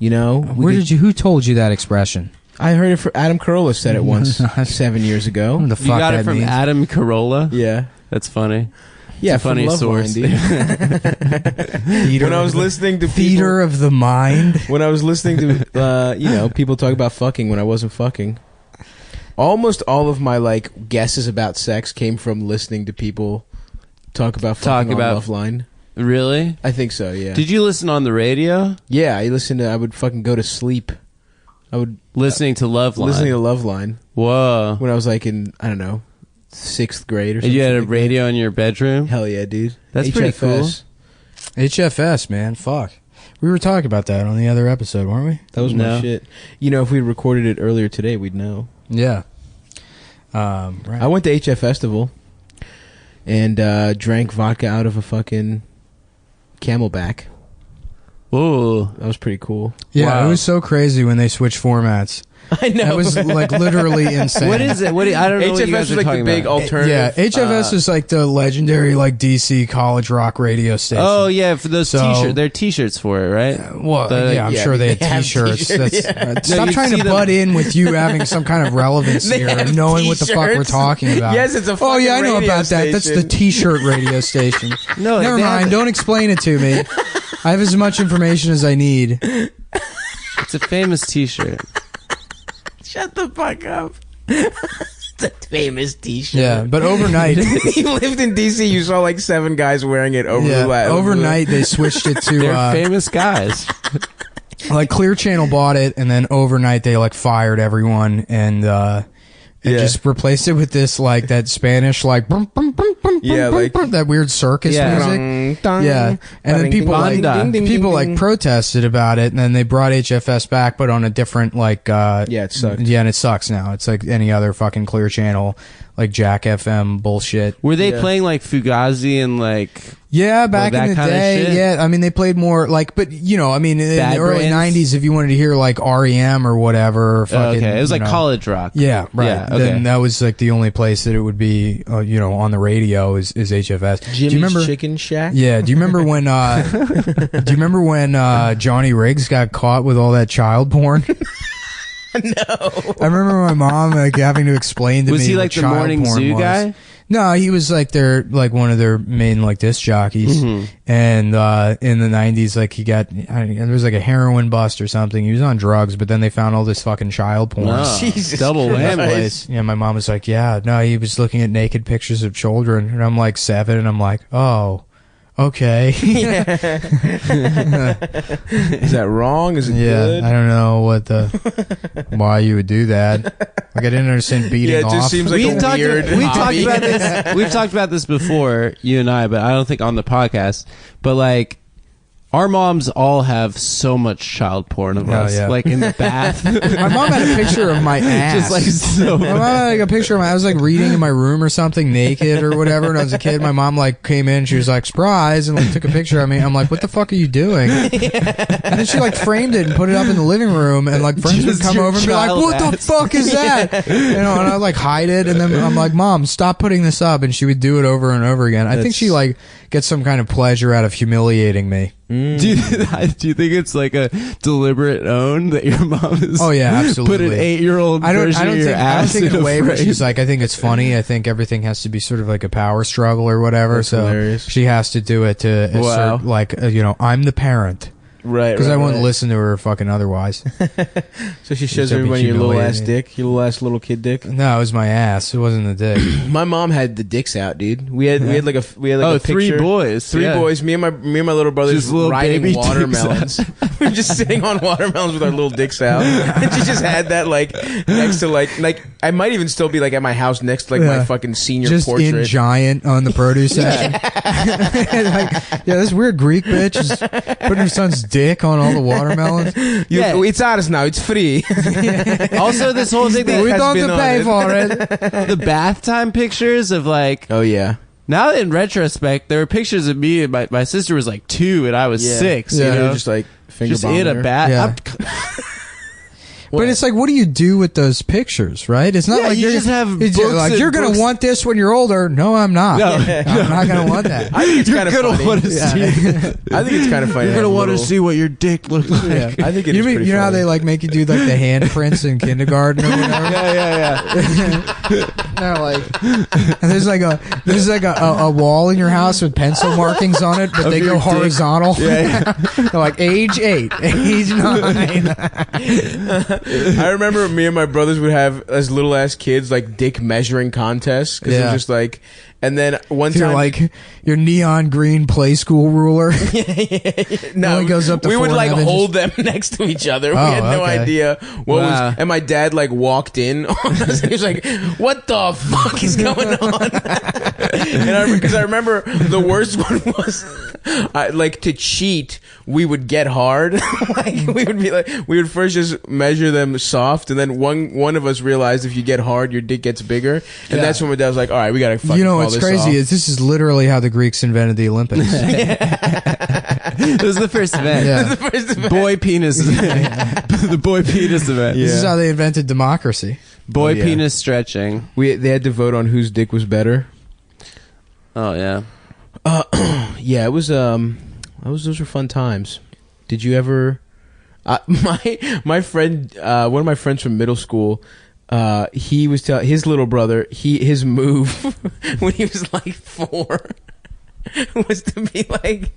You know, Who told you that expression? I heard it from Adam Carolla said it once 7 years ago. What the fuck You got that it from means. Adam Carolla? Yeah, That's funny. yeah, It's a funny from source. Loveline, dude. When I was listening to Theater of the mind. when I was listening to people talk about fucking when I wasn't fucking, almost all of my like guesses about sex came from listening to people talk about fucking on Loveline. Really? I think so. Yeah. Did you listen on the radio? Yeah, I would fucking go to sleep. I would Listening to Loveline. listening to Loveline Whoa. when I was like in, I don't know, 6th grade or something. And you had a like radio in your bedroom? that. Hell yeah, dude. That's pretty cool. HFS, man. Fuck. We were talking about that on the other episode, weren't we? That was my No. shit. You know, if we recorded it earlier today, we'd know. Yeah. Right. I went to HF Festival and drank vodka out of a fucking Camelback. Ooh. That was pretty cool. Yeah, Wow. it was so crazy when they switched formats. I know. That was like literally insane. What is it? I don't know what you HFS guys was are like talking the big about. alternative. Yeah, HFS is like the legendary like DC college rock radio station. Oh yeah, for those So- t-shirts. They're t-shirts for it, right? Well, The- I'm yeah, sure they they had have T-shirts. t-shirts, Stop you'd trying see to them- butt in with you having some kind of relevance They here have and knowing what the fuck we're t-shirts. talking about. Yes, it's a Oh yeah, I fucking know radio about that. That's the station. T-shirt radio station. No, Never they have mind. it. Don't explain it to me. I have as much information as I need. It's a famous t-shirt. Shut the fuck up. It's a famous T-shirt. Yeah, but overnight, You lived in DC. You saw like 7 guys wearing it over yeah, the last. overnight they switched it They're to famous guys. like Clear Channel bought it, and then overnight they like fired everyone and Yeah. just replaced it with this like that Spanish like Yeah, like- that weird circus Yeah. music. Yeah, and then people like protested about it, and then they brought HFS back, but on a different like. Yeah, it sucked. Yeah, and it sucks now. It's like any other fucking Clear Channel, like Jack FM bullshit. Were they Yeah. playing like Fugazi and like? Yeah, back that in the kinda day. shit? Yeah, I mean they played more like, but you know, I mean in Bad the early Brains? '90s, if you wanted to hear like REM or whatever, or fucking, Okay, it was like you know, college rock. Yeah, right. Yeah, okay. Then that was like the only place that it would be, you know, on the radio is HFS. Jimmy's do you remember? Chicken Shack. Yeah. Do you remember when? Do you remember when Johnny Riggs got caught with all that child porn? No. I remember my mom like having to explain to Was me. he what like the child morning porn zoo was. guy? No, he was like one of their main like disc jockeys, Mm-hmm. and in the '90s, like he got there was like a heroin bust or something. He was on drugs, but then they found all this fucking child porn. Oh, Jesus double Christ. whammy. Yeah, my mom was like, "Yeah, no, he was looking at naked pictures of children," and I'm like 7, and I'm like, "Oh, okay." Is that wrong? Is it Yeah, good? I don't know why you would do that. Like I didn't understand beating Yeah, it just off. seems like a weird hobby. about this. We've talked about this before, you and I, but I don't think on the podcast. But like, our moms all have so much child porn of us, yeah. like in the bath. My mom had a picture of my ass. Just like so. My mom had like a picture of I was like reading in my room or something naked or whatever, and I was a kid. My mom like came in, she was like surprise, and like took a picture of me. I'm like, what the fuck are you doing? And then she like framed it and put it up in the living room, and like friends would Just come your over and be like, child what the ass. fuck is that? You know, and I like hide it, and then I'm like, Mom, stop putting this up, and she would do it over and over again. I think she like gets some kind of pleasure out of humiliating me. Do you think it's like a deliberate own that your mom is? Oh yeah, absolutely. Put an 8-year-old version of your ass take in it a away, but frame. she's like, I think it's funny. I think everything has to be sort of like a power struggle or whatever. That's so hilarious. she has to do it to assert, like, you know, I'm the parent. Right. Because right, I wouldn't right. listen to her fucking otherwise. So she shows Except everybody be your little ass humiliating. dick, your little ass little kid dick. No, it was my ass. It wasn't the dick. My mom had the dicks out, dude. We had like a Oh, a three picture. boys. Three Yeah. boys. Me and my little brothers Just little riding baby dicks watermelons. We were just sitting on watermelons with our little dicks out, and she just had that like next to like I might even still be like at my house next to like my Yeah. fucking senior Just portrait. in giant on the produce section. Like, yeah, this weird Greek bitch is putting her son's dick on all the watermelons. Yeah. It's ours now. It's free. Also, this whole thing that We has don't been have to on pay it. for it. the bath time pictures of like. Oh yeah. Now in retrospect, there were pictures of me and my sister was like 2 and I was 6. Yeah. You know, Just like finger just in a bomber. bath. Yeah. But it's like, what do you do with those pictures, right? It's not Yeah, like you you're just have it's books like and you're gonna books. want this when you're older. No, I'm not. No. I'm not gonna want that. I think it's kind of You're gonna funny. want to see. I think it's kind of funny. You're to gonna have want to little- see what your dick looks like. Yeah. I think it you is mean, pretty you know how funny. they like make you do like the handprints in kindergarten or whatever? yeah. No, like and there's like a wall in your house with pencil markings on it, but Of they your go dick. horizontal. Yeah, They're like age 8, age 9. I remember me and my brothers would have as little ass kids like dick measuring contests because Yeah. it was just like, and then one You're time like your neon green play school ruler. only goes up to we would 4.5 like inches. hold them next to each other. We Oh, had no okay. idea what Wow. was, and my dad like walked in on us and he was like, "What the fuck is going on?" And because I remember the worst one was like to cheat. We would get hard. Like we would be like, we would first just measure them soft, and then one of us realized if you get hard, your dick gets bigger, and Yeah. that's when my dad was like, "All right, we gotta." fucking You know call what's this crazy off. is this is literally how the Greeks invented the Olympics. It was the first event. Yeah. The first event. Boy penis. The boy penis event. This is how they invented democracy. Boy Oh, yeah. penis stretching. They had to vote on whose dick was better. Oh yeah. Yeah, it was. Those were fun times. Did you ever? My friend, one of my friends from middle school, he was telling his little brother his move when he was like 4 was to be like,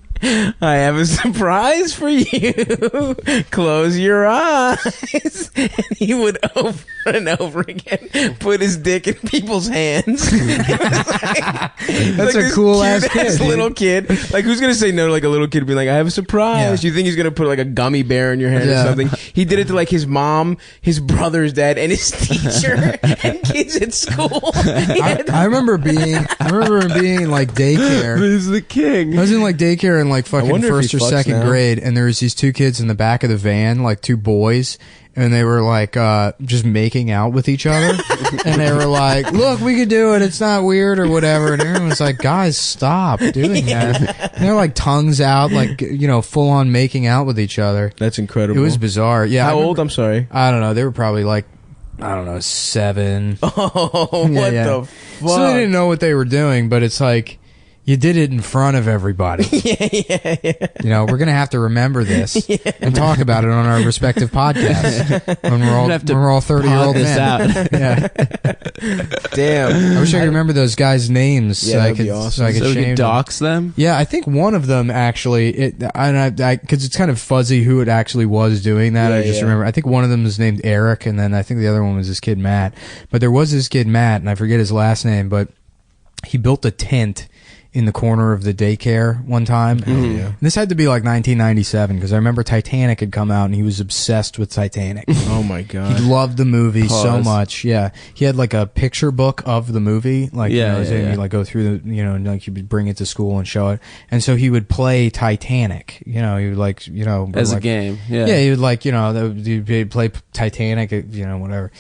I have a surprise for you. Close your eyes. And he would over and over again put his dick in people's hands. That's a cool ass kid. Little kid. Like, who's gonna say no to like a little kid being like, I have a surprise? Yeah. You think he's gonna put like a gummy bear in your hand or Yeah. something? He did it to like his mom, his brother's dad, and his teacher and kids at school. I remember being in like daycare. He's the king. I was in like daycare in like fucking wonder if first he or fucks second now. grade, and there was these 2 kids in the back of the van, like 2 boys, and they were like just making out with each other, and they were like, "Look, we could do it. It's not weird or whatever." And everyone was like, "Guys, stop doing that." And they're like tongues out, like full on making out with each other. That's incredible. It was bizarre. Yeah. How I old? I'm sorry. I don't know. They were probably like, I don't know, 7. Oh, what yeah. the fuck? So they didn't know what they were doing, but it's like, you did it in front of everybody. Yeah. We're gonna have to remember this and talk about it on our respective podcasts when we're all 30-year-old this men. out. Yeah. Damn. I wish I could remember those guys' names Yeah, so I that'd could be awesome. so I could So we shame could them. dox them. Yeah, I think one of them actually, because it's kind of fuzzy who it actually was doing that. Yeah, I just yeah. remember. I think one of them was named Eric, and then I think the other one was this kid Matt. But there was this kid Matt, and I forget his last name, but he built a tent in the corner of the daycare one time. Yeah. And this had to be like 1997 because I remember Titanic had come out and he was obsessed with Titanic. Oh my god. He loved the movie so Pause. much. Yeah, he had like a picture book of the movie. Like, Yeah, so yeah, he'd yeah. like go through the, like he would bring it to school and show it. And so he would play Titanic. He would like, As a like, game. Yeah. Yeah, he would like, he'd play Titanic, whatever.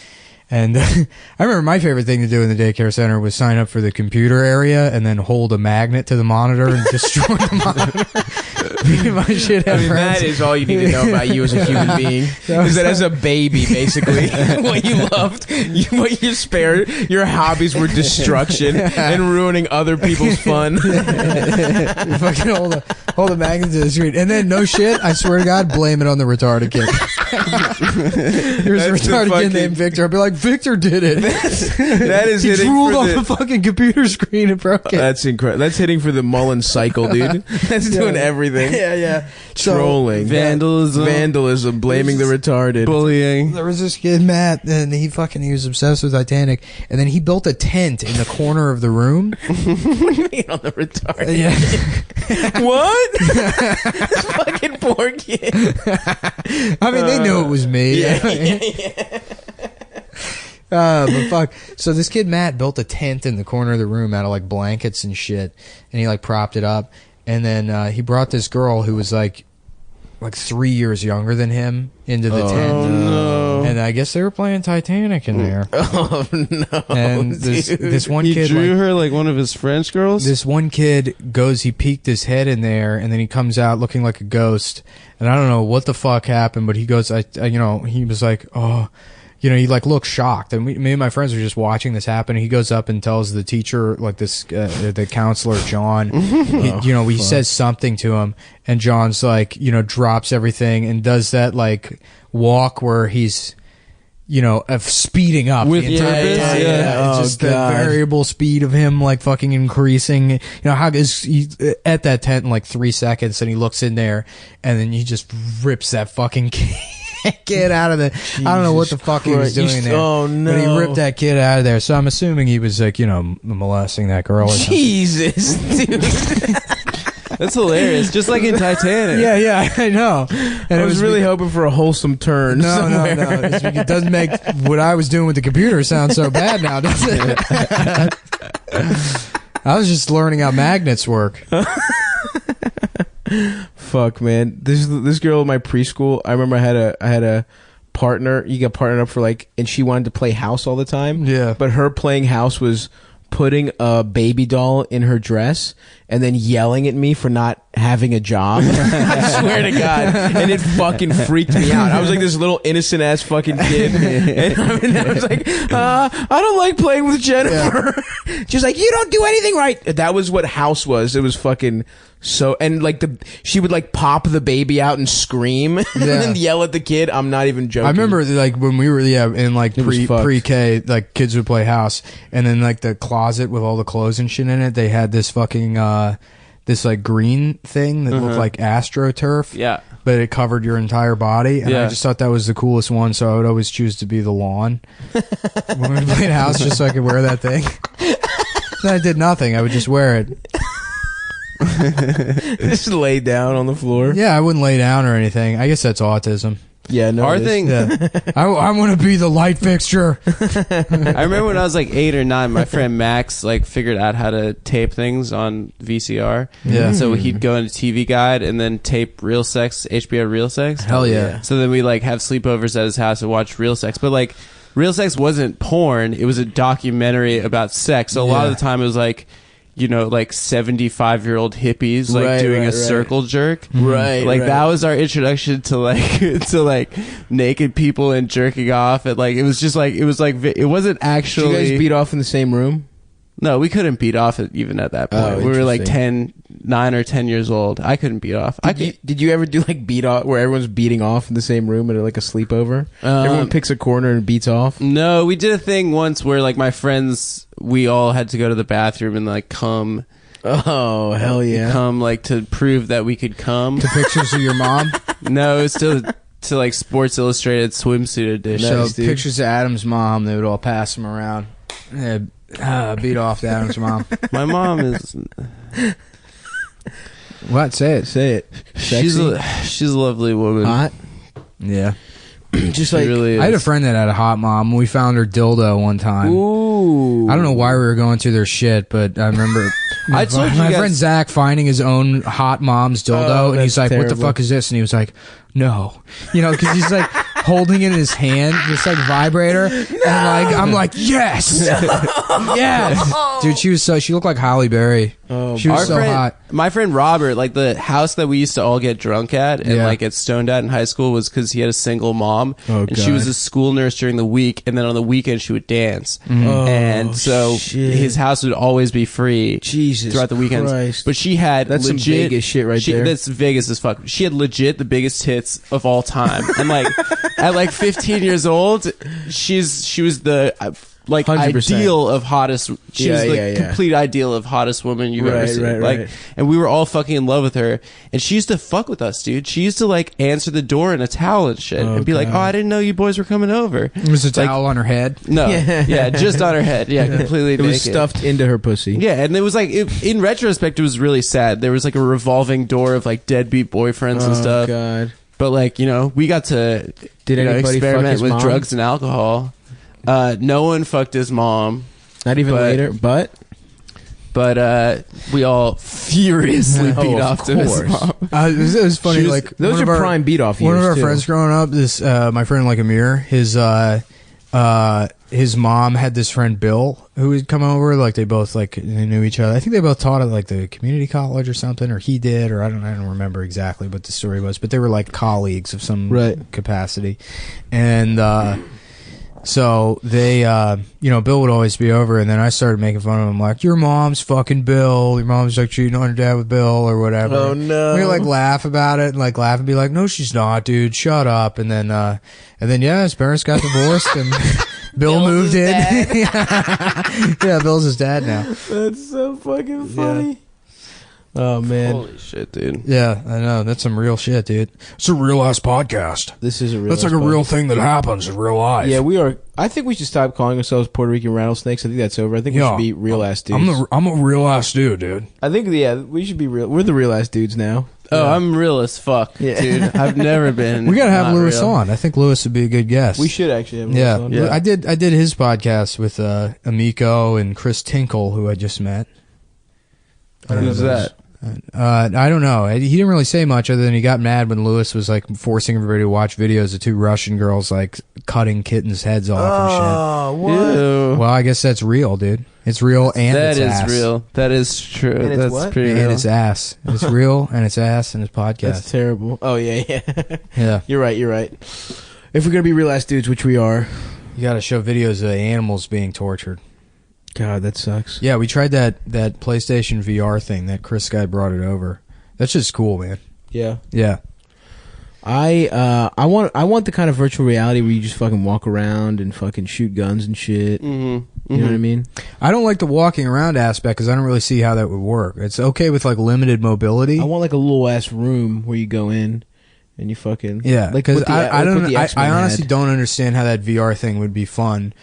And I remember my favorite thing to do in the daycare center was sign up for the computer area and then hold a magnet to the monitor and destroy the monitor. Me and my shit have friends. That is all you need to know about you as a human being. Is that as a baby, basically, what you loved, what you spared, your hobbies were destruction and ruining other people's fun. Fucking hold a magnet to the screen. And then, no shit, I swear to God, blame it on the retarded kid. There's a That's the retarded fucking- kid named Victor. I'll be like, Victor did it. That is He hitting drooled for off the. the fucking computer screen and broke it. That's incredible. That's hitting for the Mullen cycle, dude. That's doing everything. Yeah. So, Trolling, vandalism, blaming the retarded. Bullying. there was this kid, Matt, and he was obsessed with Titanic, and then he built a tent in the corner of the room. on the retarded. Yeah. What? Fucking poor kid. I mean, they knew it was me. But fuck. So this kid Matt built a tent in the corner of the room out of like blankets and shit, and he like propped it up, and then he brought this girl who was like 3 years younger than him into the tent. no. And I guess they were playing Titanic in there. Oh no. And this one He kid drew like, her like one of his French girls. this one kid goes, he peeked his head in there, and then he comes out looking like a ghost. And I don't know what the fuck happened, but he goes, he was like, oh, he like looked shocked. And me and my friends were just watching this happen. He goes up and tells the teacher, like this, the counselor, John, he says something to him, and John's like, drops everything and does that like walk where he's, of speeding up With the entire purpose? time. Yeah. It's Oh, just God. the variable speed of him like fucking increasing. How is he at that tent in like 3 seconds, and he looks in there, and then he just rips that fucking kid out of the. I don't know what the fuck he was Christ. doing there. Oh, But he no. ripped that kid out of there. So I'm assuming he was like molesting that girl. Or something. Jesus, dude. That's hilarious. Just like in Titanic. Yeah, I know. And I was really hoping for a wholesome turn. No. somewhere. It doesn't make what I was doing with the computer sound so bad now, does it? I was just learning how magnets work. Fuck, man. This girl in my preschool. I remember I had a partner. You got partnered up for and she wanted to play house all the time. Yeah. But her playing house was putting a baby doll in her dress and then yelling at me for not having a job. I swear to God. And it fucking freaked me out. I was like this little innocent ass fucking kid. And I was like, I don't like playing with Jennifer. Yeah. She's like, you don't do anything right. That was what house was. It was fucking so, and like she would like pop the baby out and scream and then yell at the kid. I'm not even joking. I remember like when we were in like pre-K, like kids would play house, and then like the closet with all the clothes and shit in it, they had this fucking this like green thing that looked like AstroTurf. Yeah. But it covered your entire body, and I just thought that was the coolest one, so I would always choose to be the lawn when we played house, just so I could wear that thing. Then I did nothing. I would just wear it. Just lay down on the floor. Yeah, I wouldn't lay down or anything. I guess that's autism. Yeah, no. Our thing. Yeah. I want to be the light fixture. I remember when I was like 8 or 9, my friend Max like figured out how to tape things on VCR. Yeah. So he'd go into TV Guide and then tape Real Sex, HBO Real Sex. Hell yeah. So then we like have sleepovers at his house and watch Real Sex. But like Real Sex wasn't porn. It was a documentary about sex. So a lot of the time it was like, you know, like 75-year-old hippies like doing a circle jerk. Right. Like that was our introduction to like to like naked people and jerking off. And like it was just like it wasn't actually. Did you guys beat off in the same room? No, we couldn't beat off even at that point. We were like 9 or 10 years old. I couldn't beat off. Did you ever do like beat off where everyone's beating off in the same room at like a sleepover? Everyone picks a corner and beats off? No, we did a thing once where like my friends, we all had to go to the bathroom and like come. Oh, hell yeah. Come like to prove that we could come. To pictures of your mom? No, it's to like Sports Illustrated swimsuit edition. So pictures of Adam's mom, they would all pass them around. Beat off Adam's mom. My mom is... What? Say it. Say it. She's a lovely woman. Hot? Yeah. Just like... Really I had a friend that had a hot mom. We found her dildo one time. Ooh. I don't know why we were going through their shit, but I remember I told you my guys- friend Zach finding his own hot mom's dildo, and he's like, terrible. "What the fuck is this?" And he was like, "No," you know, because he's like holding it in his hand, this like vibrator, and like I'm like, "Yes, yes, dude." She looked like Halle Berry. Oh, she was so hot. My friend Robert, like the house that we used to all get drunk at and like get stoned at in high school was because he had a single mom, and she was a school nurse during the week, and then on the weekend she would dance, and so his house would always be free throughout the weekends. Christ. But she had That's legit, some Vegas shit right there. That's Vegas as fuck. She had legit the biggest tits of all time, and like at like 15 years old, she was the like 100%. ideal of hottest. She was the complete ideal of hottest woman you've ever seen. Like, and we were all fucking in love with her. And she used to fuck with us, dude. She used to like answer the door in a towel and shit, and be like, "Oh, I didn't know you boys were coming over." Was a towel on her head? No, yeah, just on her head. Yeah, completely. It naked. was stuffed into her pussy. Yeah, and it was like, in retrospect, it was really sad. There was like a revolving door of like deadbeat boyfriends and stuff. Oh God. But like, you know, we got to anybody fuck experiment his with mom? drugs and alcohol. No one fucked his mom. Not even later, but we all furiously beat off to his mom. It was funny. Like those are prime beat off years. One of our too. friends growing up, this my friend like Amir, his mom had this friend Bill who would come over. Like they both they knew each other. I think they both taught at like the community college or something, or he did, or I don't remember exactly what the story was. But they were like colleagues of some capacity, and so they Bill would always be over, and then I started making fun of him, like, "Your mom's fucking Bill. Your mom's like cheating on your dad with Bill," or whatever. Oh no. We would like laugh about it and like laugh and be like, "No, she's not, dude. Shut up." And then his parents got divorced and Bill moved in. Yeah, Bill's his dad now. That's so fucking funny. Oh man. Holy shit, dude. Yeah, I know. That's some real shit, dude. It's a real ass podcast. This is a real. That's like a real thing that happens in real life. Yeah, we are. I think we should stop calling ourselves Puerto Rican rattlesnakes. I think that's over. I think we should be real ass dudes. I'm a real ass dude. I think we should be real. We're the real ass dudes now. Oh, I'm real as fuck, dude. I've never been. We gotta have Lewis real. on. I think Lewis would be a good guest. We should actually have Lewis on. Yeah. I did his podcast with Amico and Chris Tinkle, who I just met. Who's that? I don't know. He didn't really say much other than he got mad when Lewis was like forcing everybody to watch videos of 2 Russian girls like cutting kittens' heads off and shit. Oh, what? Ew. Well, I guess that's real, dude. It's real and That it's is ass. real. That is true. And it's That's what? pretty And real. it's ass. It's real and it's ass and it's podcast. That's terrible. Oh, yeah. Yeah. You're right. If we're going to be real ass dudes, which we are. You got to show videos of animals being tortured. God, that sucks. Yeah, we tried that PlayStation VR thing that Chris guy brought it over. That's just cool, man. Yeah. Yeah. I want the kind of virtual reality where you just fucking walk around and fucking shoot guns and shit. Mm-hmm. You know what I mean? I don't like the walking around aspect because I don't really see how that would work. It's okay with like limited mobility. I want like a little ass room where you go in and you fucking Yeah, like because what the- I like what don't. the I X-Men honestly had. don't understand how that VR thing would be fun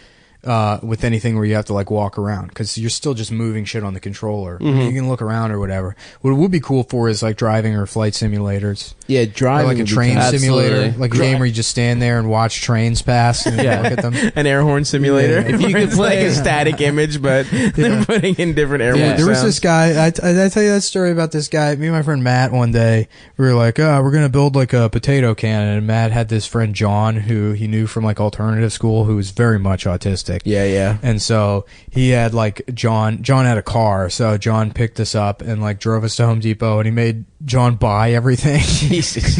with anything where you have to like walk around because you're still just moving shit on the controller. I mean, you can look around or whatever. What it would be cool for is like driving or flight simulators. Yeah, Or driving like a would be train tough. simulator, Absolutely. like a game where you just stand there and watch trains pass and look at them. An air horn simulator. Yeah. If you could play like a static image, but they're putting in different air horn Yeah, there was sounds. this guy. I tell you that story about this guy. Me and my friend Matt one day, we were like, oh, we're going to build like a potato cannon. And Matt had this friend John who he knew from like alternative school who was very much autistic. Yeah. And so he had like John had a car. So John picked us up and like drove us to Home Depot and he made John buy everything. Jesus.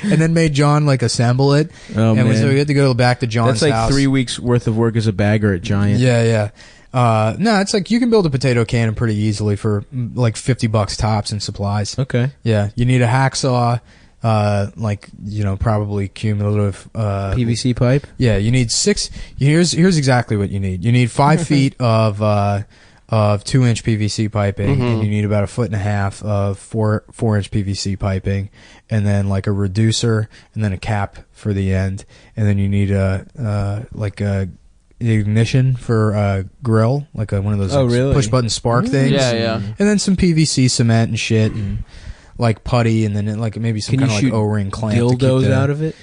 And then made John like assemble it. Oh, and man. so we had to go back to John's That's like house. 3 weeks worth of work as a bagger at Giant. Yeah. No, it's like you can build a potato cannon pretty easily for like $50 tops in supplies. Okay. Yeah, you need a hacksaw, like probably cumulative PVC pipe. Yeah, you need 6. Here's exactly what you need. You need 5 feet of 2-inch PVC piping, and you need about 1.5 feet of 4-inch PVC piping, and then like a reducer, and then a cap for the end, and then you need a ignition for a grill, like one of those really? push button spark things. Yeah. And then some PVC cement and shit, and like putty, and then like maybe some Can kind you of like shoot O-ring clamp to keep dildos the, out of it?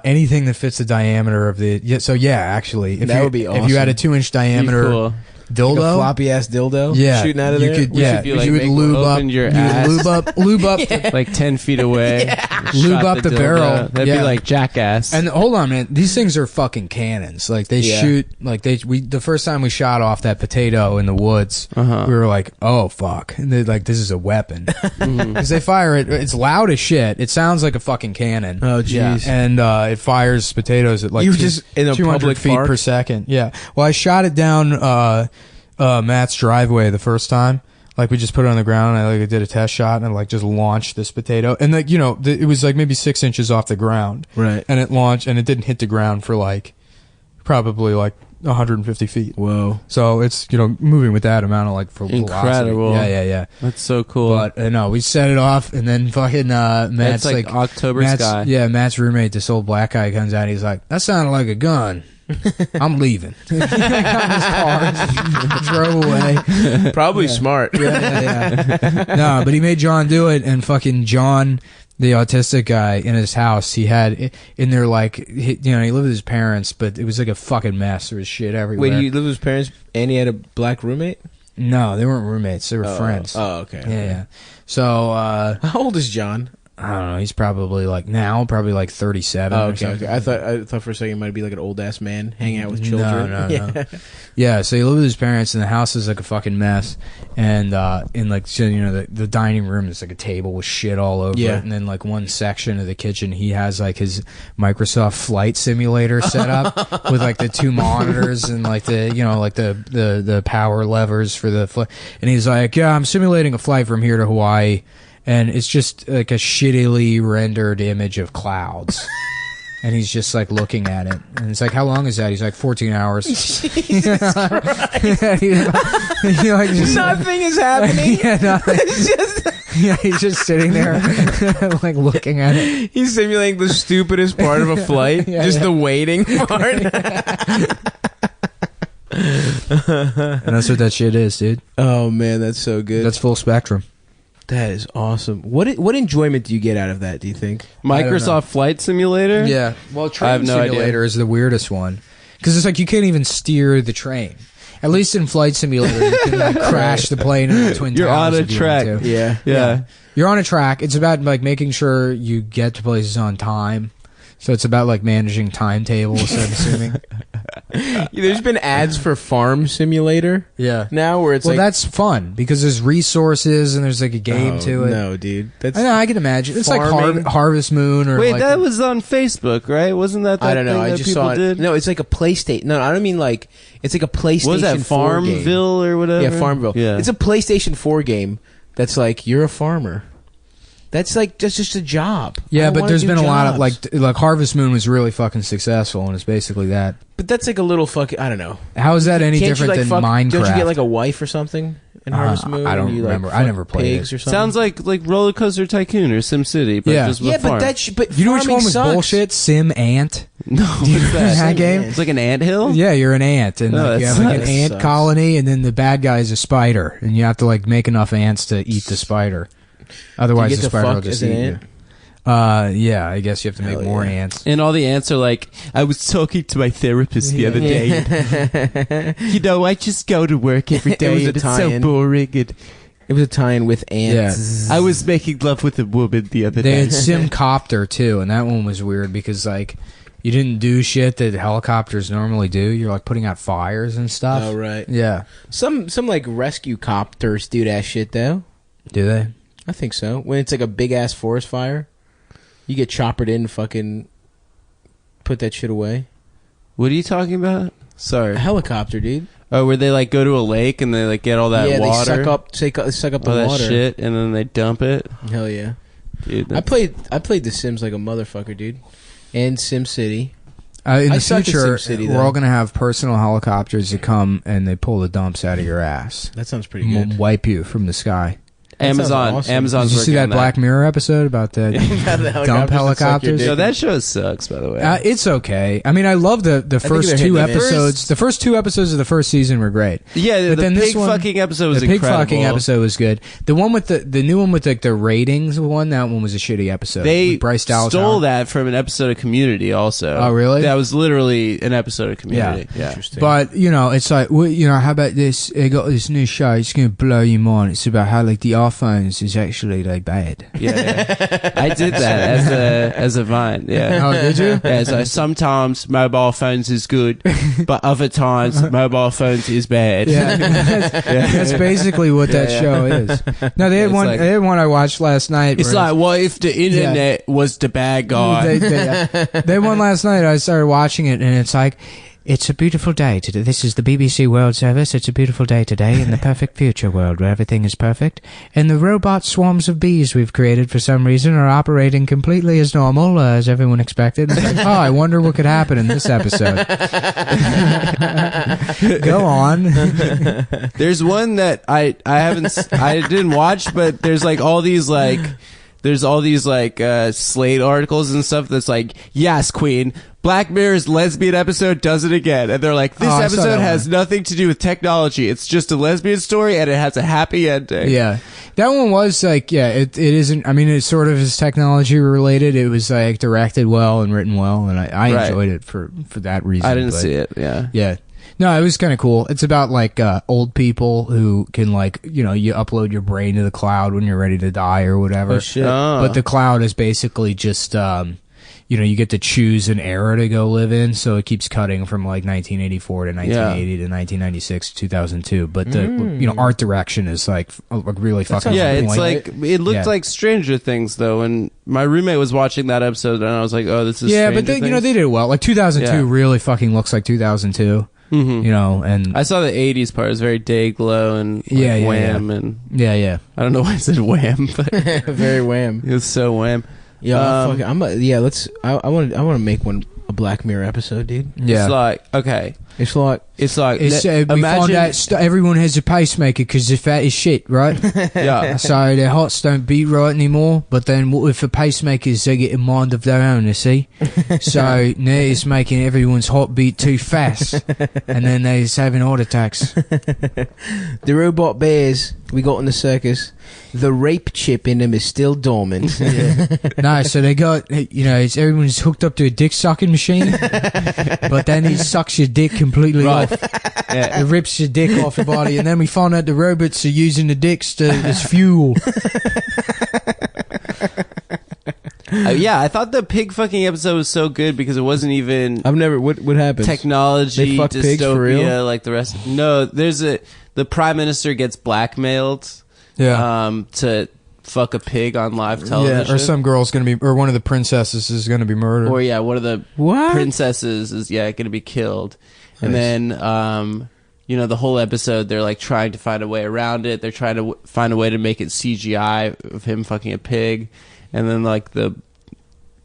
anything that fits the diameter of the. Yeah, so yeah, actually, if That you, would be if you had a awesome. 2-inch diameter Cool. dildo, Like a floppy ass dildo. yeah, Shooting out of you there. could, We yeah, should be, like, you would make- lube up, open your you would ass. lube up, Like 10 feet away. Lube Shot up the dildo. barrel. That'd Yeah. be like Jackass. And hold on, man, these things are fucking cannons. Like they Yeah. shoot, like the first time we shot off that potato in the woods, we were like, oh fuck, and they're like, this is a weapon because they fire it. It's loud as shit. It sounds like a fucking cannon. Oh jeez. And it fires potatoes at like You were just in a 200 public feet park? per second. Yeah. Well, I shot it down Matt's driveway the first time. Like we just put it on the ground. And I did a test shot and I like just launched this potato. And like it was like maybe 6 inches off the ground. Right. And it launched and it didn't hit the ground for like probably like 150 feet. Whoa. So it's moving with that amount of like for Incredible. velocity. Yeah. That's so cool. But no, we set it off, and then fucking Matt's That's like October Matt's, sky. Yeah, Matt's roommate, this old black guy, comes out. He's like, "That sounded like a gun. I'm leaving." He got in his car, drove away. Probably smart. Yeah. No, but he made John do it, and fucking John, the autistic guy, in his house, he had in there like he lived with his parents, but it was like a fucking mess. There was shit everywhere. Wait, he lived with his parents and he had a black roommate? No, they weren't roommates. They were friends. Oh, okay. Yeah. So How old is John? I don't know. He's probably like 37. Oh, or okay. something. I thought for a second it might be like an old ass man hanging out with children. No. Yeah, so he lived with his parents, and the house is like a fucking mess. And in like the dining room is like a table with shit all over Yeah. it, and then like one section of the kitchen, he has like his Microsoft Flight Simulator set up with like the 2 monitors and like the power levers for the flight. And he's like, "Yeah, I'm simulating a flight from here to Hawaii." And it's just like a shittily rendered image of clouds. And he's just like looking at it. And it's like, "How long is that?" He's like, 14 hours. Jesus Christ. Nothing is happening. Yeah, nothing. It's just Yeah, he's just sitting there like looking at it. he's simulating the stupidest part of a flight, the waiting part. And that's what that shit is, dude. Oh man, that's so good. That's full spectrum. That is awesome. What enjoyment do you get out of that, do you think? Microsoft Flight Simulator? Yeah. Well, I train have no simulator is the weirdest one. Because it's like you can't even steer the train. At least in Flight Simulator, you can like crash the plane in the Twin You're Towers. on a if you track. want to. Yeah. You're on a track. It's about like making sure you get to places on time. So it's about like managing timetables, I'm assuming. There's been ads for Farm Simulator Yeah. now where it's Well, like, that's fun because there's resources and there's like a game to it. No, dude. That's I know, I can imagine. It's farming. like Harvest Moon or Wait, like that was on Facebook, right? Wasn't that I don't know. thing I that just people saw it. did? No, it's like a PlayStation. No, I don't mean like it's like a PlayStation. What was that 4 game. Farmville or whatever? Yeah, Farmville. Yeah. It's a PlayStation 4 game that's like you're a farmer. That's just a job. I Yeah, don't but wanna there's do been a lot of jobs. like Harvest Moon was really fucking successful and it's basically that. But that's like a little fucking. I don't know. How is that any Can't different you, like, than Minecraft? Don't you get like a wife or something in Harvest Moon? I don't And you, remember. Like, I never fuck played pigs it. or something. Sounds like Roller Coaster Tycoon or SimCity, but Yeah. just with Yeah, farm. but that. But You know which farming one was sucks. bullshit? Sim Ant. No, what's that? That game? It's like an anthill? Yeah, you're an ant, and Oh, like, you that have like an sucks. ant Sucks. colony, and then the bad guy is a spider, and you have to like make enough ants to eat the spider. Otherwise, Do you the get to spider will fuck just as an eat ant? you. Yeah, I guess you have to make Hell more yeah. ants. And all the ants are like, I was talking to my therapist the other day. You know, I just go to work every day, was a and it's so tie-in. boring. And It was a tie-in with ants. I was making love with a woman the other They day. had Simcopter too, and that one was weird because like you didn't do shit that helicopters normally do. You're like putting out fires and stuff. Oh right. Yeah. Some like rescue copters do that shit though. Do they? I think so. When it's like a big ass forest fire, you get choppered in, fucking put that shit away. What are you talking about? A Sorry. helicopter, dude. Oh, where they like go to a lake and they like get all that yeah, water, they suck up the all that water. shit, and then they dump it. Hell yeah. Dude, I played The Sims like a motherfucker, dude. And SimCity. In I the suck at future, SimCity, we're though. all gonna have personal helicopters that come and they pull the dumps out of your ass, That sounds pretty good. wipe you from the sky. That sounds Amazon. awesome. Amazon's Did you see working that on Black Mirror episode about the dump helicopters? No, that show sucks, by the way. It's okay. I mean, I love the first they're two hitting it. episodes. The first two episodes of the first season were great. Yeah, But the then this pig one- fucking episode was The pig incredible. fucking episode was good. The one with the new one with like the ratings one, that one was a shitty episode. They With Bryce Dallas stole Howard. that from an episode of Community, also. Oh, really? That was literally an episode of Community. Yeah. Interesting. But you know, it's like, well, you know, how about this? They got this new show. It's gonna blow your mind. It's about how like the iPhones is actually like bad. Yeah. I did that as a Vine. Yeah. Oh, did you? Yeah, so sometimes mobile phones is good, but other times mobile phones is bad. Yeah, that's basically what that show is. No, they had It's one. like- they had one I watched last night. It's where like, what if the internet was the bad guy? They won last night. I started watching it, and it's like, it's a beautiful day today. This is the BBC World Service. It's a beautiful day today in the perfect future world where everything is perfect. And the robot swarms of bees we've created for some reason are operating completely as normal as everyone expected. It's like, oh, I wonder what could happen in this episode. Go on. There's one that I didn't watch, but there's like all these like Slate articles and stuff that's like, yes, Queen, Black Mirror's lesbian episode does it again. And they're like, this Oh, I saw episode that has nothing to do with technology. It's just a lesbian story and it has a happy ending. Yeah. That one was like, yeah, it isn't, I mean, it sort of is technology related. It was like directed well and written well, and I Right. enjoyed it for that reason. I didn't but- see it. Yeah. Yeah. No, it was kind of cool. It's about like old people who can like, you know, you upload your brain to the cloud when you're ready to die or whatever. Oh, shit. Oh. But the cloud is basically just, you know, you get to choose an era to go live in. So it keeps cutting from like 1984 to 1980 to 1996 to 2002. But the, you know, art direction is like really fucking Yeah, on it's point. like it looked Yeah. like Stranger Things though, and my roommate was watching that episode, and I was like, "Oh, this is Yeah, Stranger but they, you know, Things. they did it well. Like 2002 Yeah. really fucking looks like 2002. Mhm. You know, and I saw the '80s part. It was very day glow and like, Yeah, yeah, Wham, and yeah. I don't know why I said Wham, but it Very wham. was so Wham. Yeah, let's. I want to make one a Black Mirror episode, dude. Yeah. It's like okay, It's like it's like It's, we found imagine, out everyone has a pacemaker because they're fat as shit, right? yeah, So their hearts don't beat right anymore. But then what if the pacemakers, they get a mind of their own, you see? So now it's making everyone's heart beat too fast. And then they're just having heart attacks. the robot bears. We go in the circus. The rape chip in him is still dormant. No, so they got, everyone's hooked up to a dick sucking machine, but then he sucks your dick completely off. Yeah. It rips your dick off your body, and then we found out the robots are using the dicks as fuel. I thought the pig fucking episode was so good because it wasn't even I've never. What happens? technology They fuck dystopia pigs for real? like the rest. No, the prime minister gets blackmailed to fuck a pig on live television. Yeah, or some girl's gonna be, or one of the princesses is gonna be murdered. Or one of the princesses is going to be killed. Nice. And then the whole episode they're like trying to find a way around it. They're trying to find a way to make it CGI of him fucking a pig. And then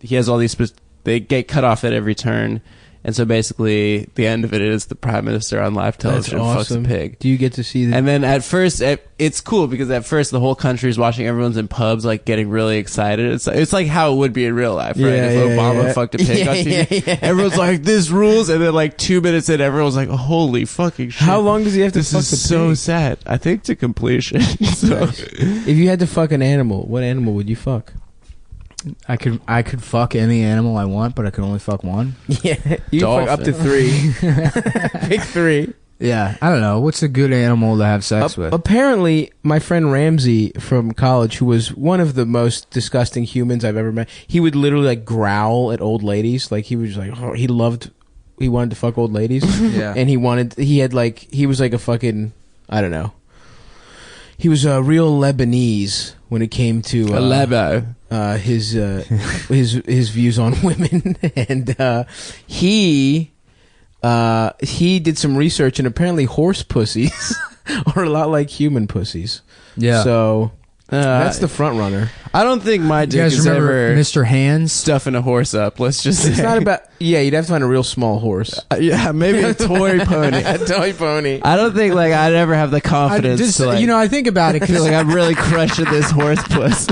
he has all these they get cut off at every turn. And so basically, the end of it is the prime minister on live television fucks a pig. Do you get to see that? And then at first, it's cool because at first the whole country is watching. Everyone's in pubs, like getting really excited. It's like how it would be in real life, right? If Obama fucked a pig on TV, everyone's like, "This rules." And then like 2 minutes in, everyone's like, "Holy fucking shit!" How long does he have to this fuck is the so pig? sad. I think to completion. So, if you had to fuck an animal, what animal would you fuck? I could fuck any animal I want, but I can only fuck one. Yeah, you fuck up to 3. Pick 3. Yeah, I don't know. What's a good animal to have sex with? Apparently, my friend Ramsey from college, who was one of the most disgusting humans I've ever met, he would literally like growl at old ladies. Like he was like, he wanted to fuck old ladies. Yeah, and he was like a fucking, I don't know. He was a real Lebanese when it came to his views on women, and he did some research, and apparently horse pussies are a lot like human pussies. Yeah, so that's the front runner. I don't think my dick is remember ever Mr. Hands stuffing a horse up. Let's just say. It's not about. Yeah, you'd have to find a real small horse. Yeah, maybe a toy pony. A toy pony. I don't think I'd ever have the confidence to I think about it. feel like I'm really crushing this horse puss.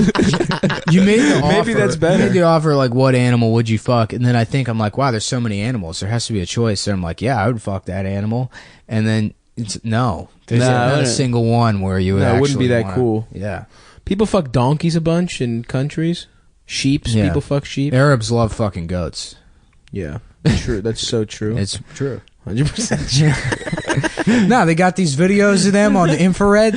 You made the offer. Maybe that's better. You made the offer like, what animal would you fuck? And then I'm like, wow, there's so many animals. There has to be a choice. So I'm like, yeah, I would fuck that animal. And then there's not a single one where you would. No, it wouldn't be that cool. Yeah. People fuck donkeys a bunch in countries. Sheeps. Yeah. People fuck sheep. Arabs love fucking goats. Yeah, true. That's so true. It's true. 100% true. No, they got these videos of them on the infrared.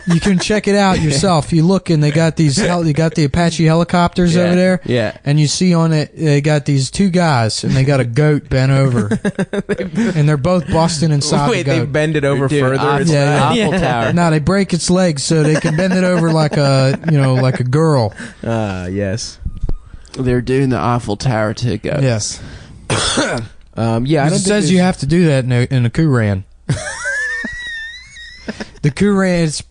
You can check it out yourself. You look and they got these. You got the Apache helicopters over there. Yeah, and you see on it they got these 2 guys and they got a goat bent over, and they're both busting inside. Wait, the goat. they bend it over further. Eiffel Tower. No, they break its legs so they can bend it over like a girl. Yes. They're doing the Eiffel Tower to go. Yes. Yeah, I don't think says you have to do that in a Quran. The Quran,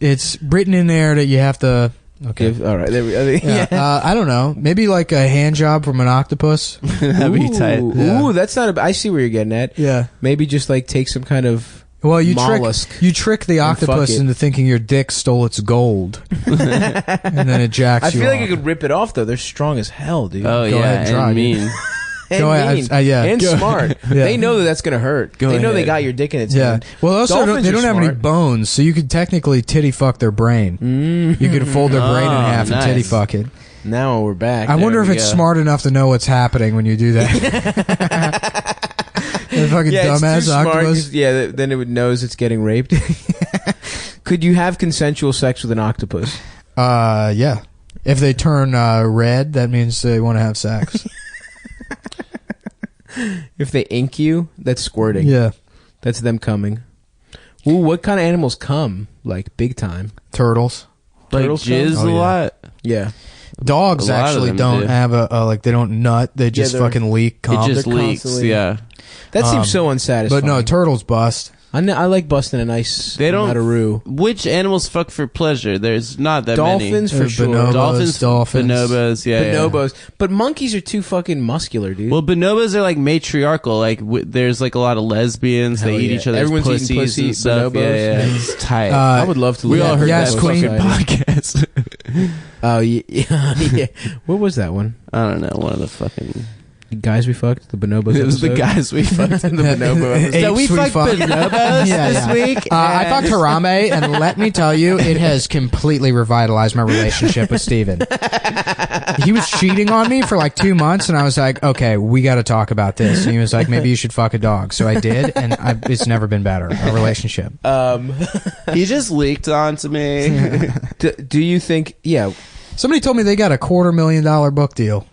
it's written in there that you have to. Okay. All right. There we go. Yeah. I don't know. Maybe like a hand job from an octopus. That'd be tight. Yeah. Ooh, that's not. I see where you're getting at. Yeah. Maybe just like take some kind of. Well, you mollusk trick the octopus into thinking your dick stole its gold, and then it jacks I you feel like off. you could rip it off though. They're strong as hell, dude. Oh Go yeah, ahead, try, and dude. mean. And Go ahead. mean. Yeah. And Go smart. Yeah. They know that's gonna hurt. Go they know ahead. they got your dick in its Yeah. hand. Well, also Dolphins they are don't have any smart. bones, so you could technically titty fuck their brain. You could fold their brain in half and titty nice. fuck it. Now we're back. I wonder if we it's go. smart enough to know what's happening when you do that. The fucking yeah, it's dumbass too smart, octopus. 'cause, yeah, then it knows it's getting raped. Could you have consensual sex with an octopus? Yeah. If they turn red, that means they want to have sex. If they ink you, that's squirting. Yeah. That's them coming. Ooh, what kind of animals come? Like big time. Turtles. Like Turtles jizz come? a Oh, yeah. lot. Yeah. Dogs A lot of actually them don't do. have like they don't nut. They just they're- fucking leak. It just They're leaks. constantly- Yeah. That seems so unsatisfying. But no, turtles bust. I like busting a nice They don't. Nataroo. Which animals fuck for pleasure? There's not that Dolphins many. for sure. Bonobos, dolphins. bonobos, yeah. Bonobos. But monkeys are too fucking muscular, dude. Well, bonobos are like matriarchal. Like there's like a lot of lesbians. Hell They eat yeah. each other's Everyone's eating pussies pussy, and stuff. bonobos. Yeah, it's tight. I would love to we live all in heard Yes, that Queen. fucking podcast. Oh, yeah. What was that one? I don't know. One of the fucking. The guys we fucked, the bonobos. It was the episode? guys we fucked in the bonobo episode. Apes So we fucked bonobos this week. I fucked Harambe, and let me tell you, it has completely revitalized my relationship with Steven. He was cheating on me for like 2 months, and I was like, okay, we got to talk about this. And he was like, maybe you should fuck a dog. So I did, and it's never been better, our relationship. He just leaked onto me. Do you think? Yeah, Somebody told me they got a $250,000 book deal.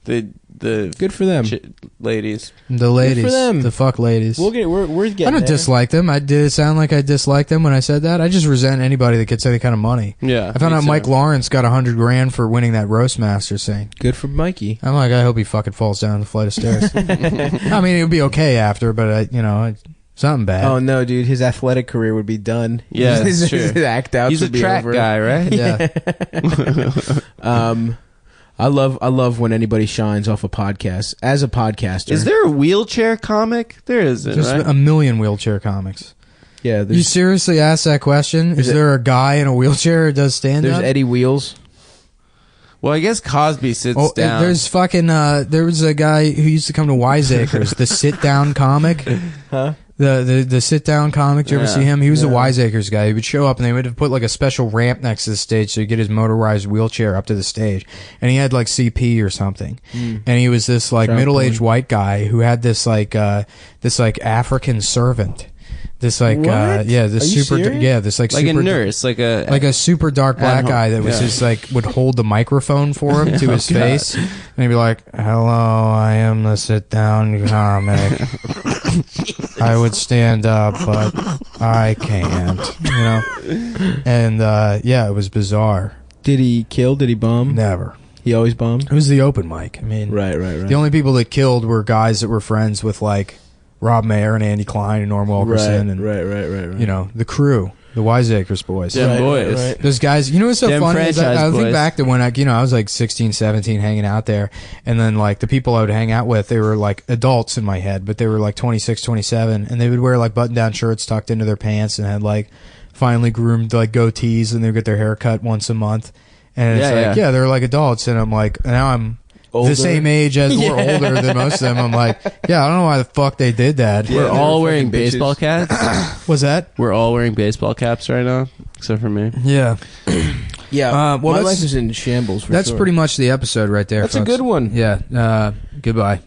The good for them. Ladies. The ladies. Good for them. The fuck ladies. We're getting. I don't there. dislike them. Did it sound like I disliked them when I said that? I just resent anybody that gets any kind of money. Yeah. I found me out too. Mike Lawrence got $100,000 for winning that roast master thing. Good for Mikey. I'm like, I hope he fucking falls down the flight of stairs. I mean, it would be okay after, but something bad. Oh no, dude, his athletic career would be done. Yeah, that's his true. act out. He's a would be track over. guy, right? Yeah. I love when anybody shines off a podcast. As a podcaster, Is there a wheelchair comic? There isn't, There's right? a million wheelchair comics. Yeah, You there's seriously asked that question? Is there a guy in a wheelchair who does stand up? Eddie Wheels. Well, I guess Cosby sits Oh, down. there's fucking there was a guy who used to come to Wiseacres, the sit down comic. Huh? The sit down comic. Did you ever Yeah. see him? He was a No. Wiseacres guy. He would show up and they would have put like a special ramp next to the stage so he'd get his motorized wheelchair up to the stage. And he had like CP or something. And he was this like Trout middle-aged porn. white guy who had this like African servant. This like What? this Are you super serious? this like like super a nurse, like a super dark black At home. guy that was Yeah. just like would hold the microphone for him to his God. face and he'd be like, hello, I am the sit down comic. I would stand up but I can't, and it was bizarre. Did he kill? Did he bomb? Never. He always bombed. It was the open mic. I mean, Right. the only people that killed were guys that were friends with like Rob Mayer and Andy Klein and Norm Wilkerson and right. the crew, the Wiseacres boys. Them boys. right. Those guys, what's so Them funny is I franchise think boys. back to when I was like 16, 17 hanging out there, and then like the people I would hang out with, they were like adults in my head, but they were like 26, 27, and they would wear like button-down shirts tucked into their pants and had like finely groomed like goatees, and they would get their hair cut once a month. And it's they're like adults, and I'm like, now I'm Older. the same age as we're older than most of them. I'm like, I don't know why the fuck they did that. We're Yeah, all they're wearing fucking bitches. baseball caps. Was that? We're all wearing baseball caps right now, except for me. Yeah. Yeah. Well, my that's- life is in shambles. That's sure. pretty much the episode right there. That's a folks. good one. Yeah. Goodbye.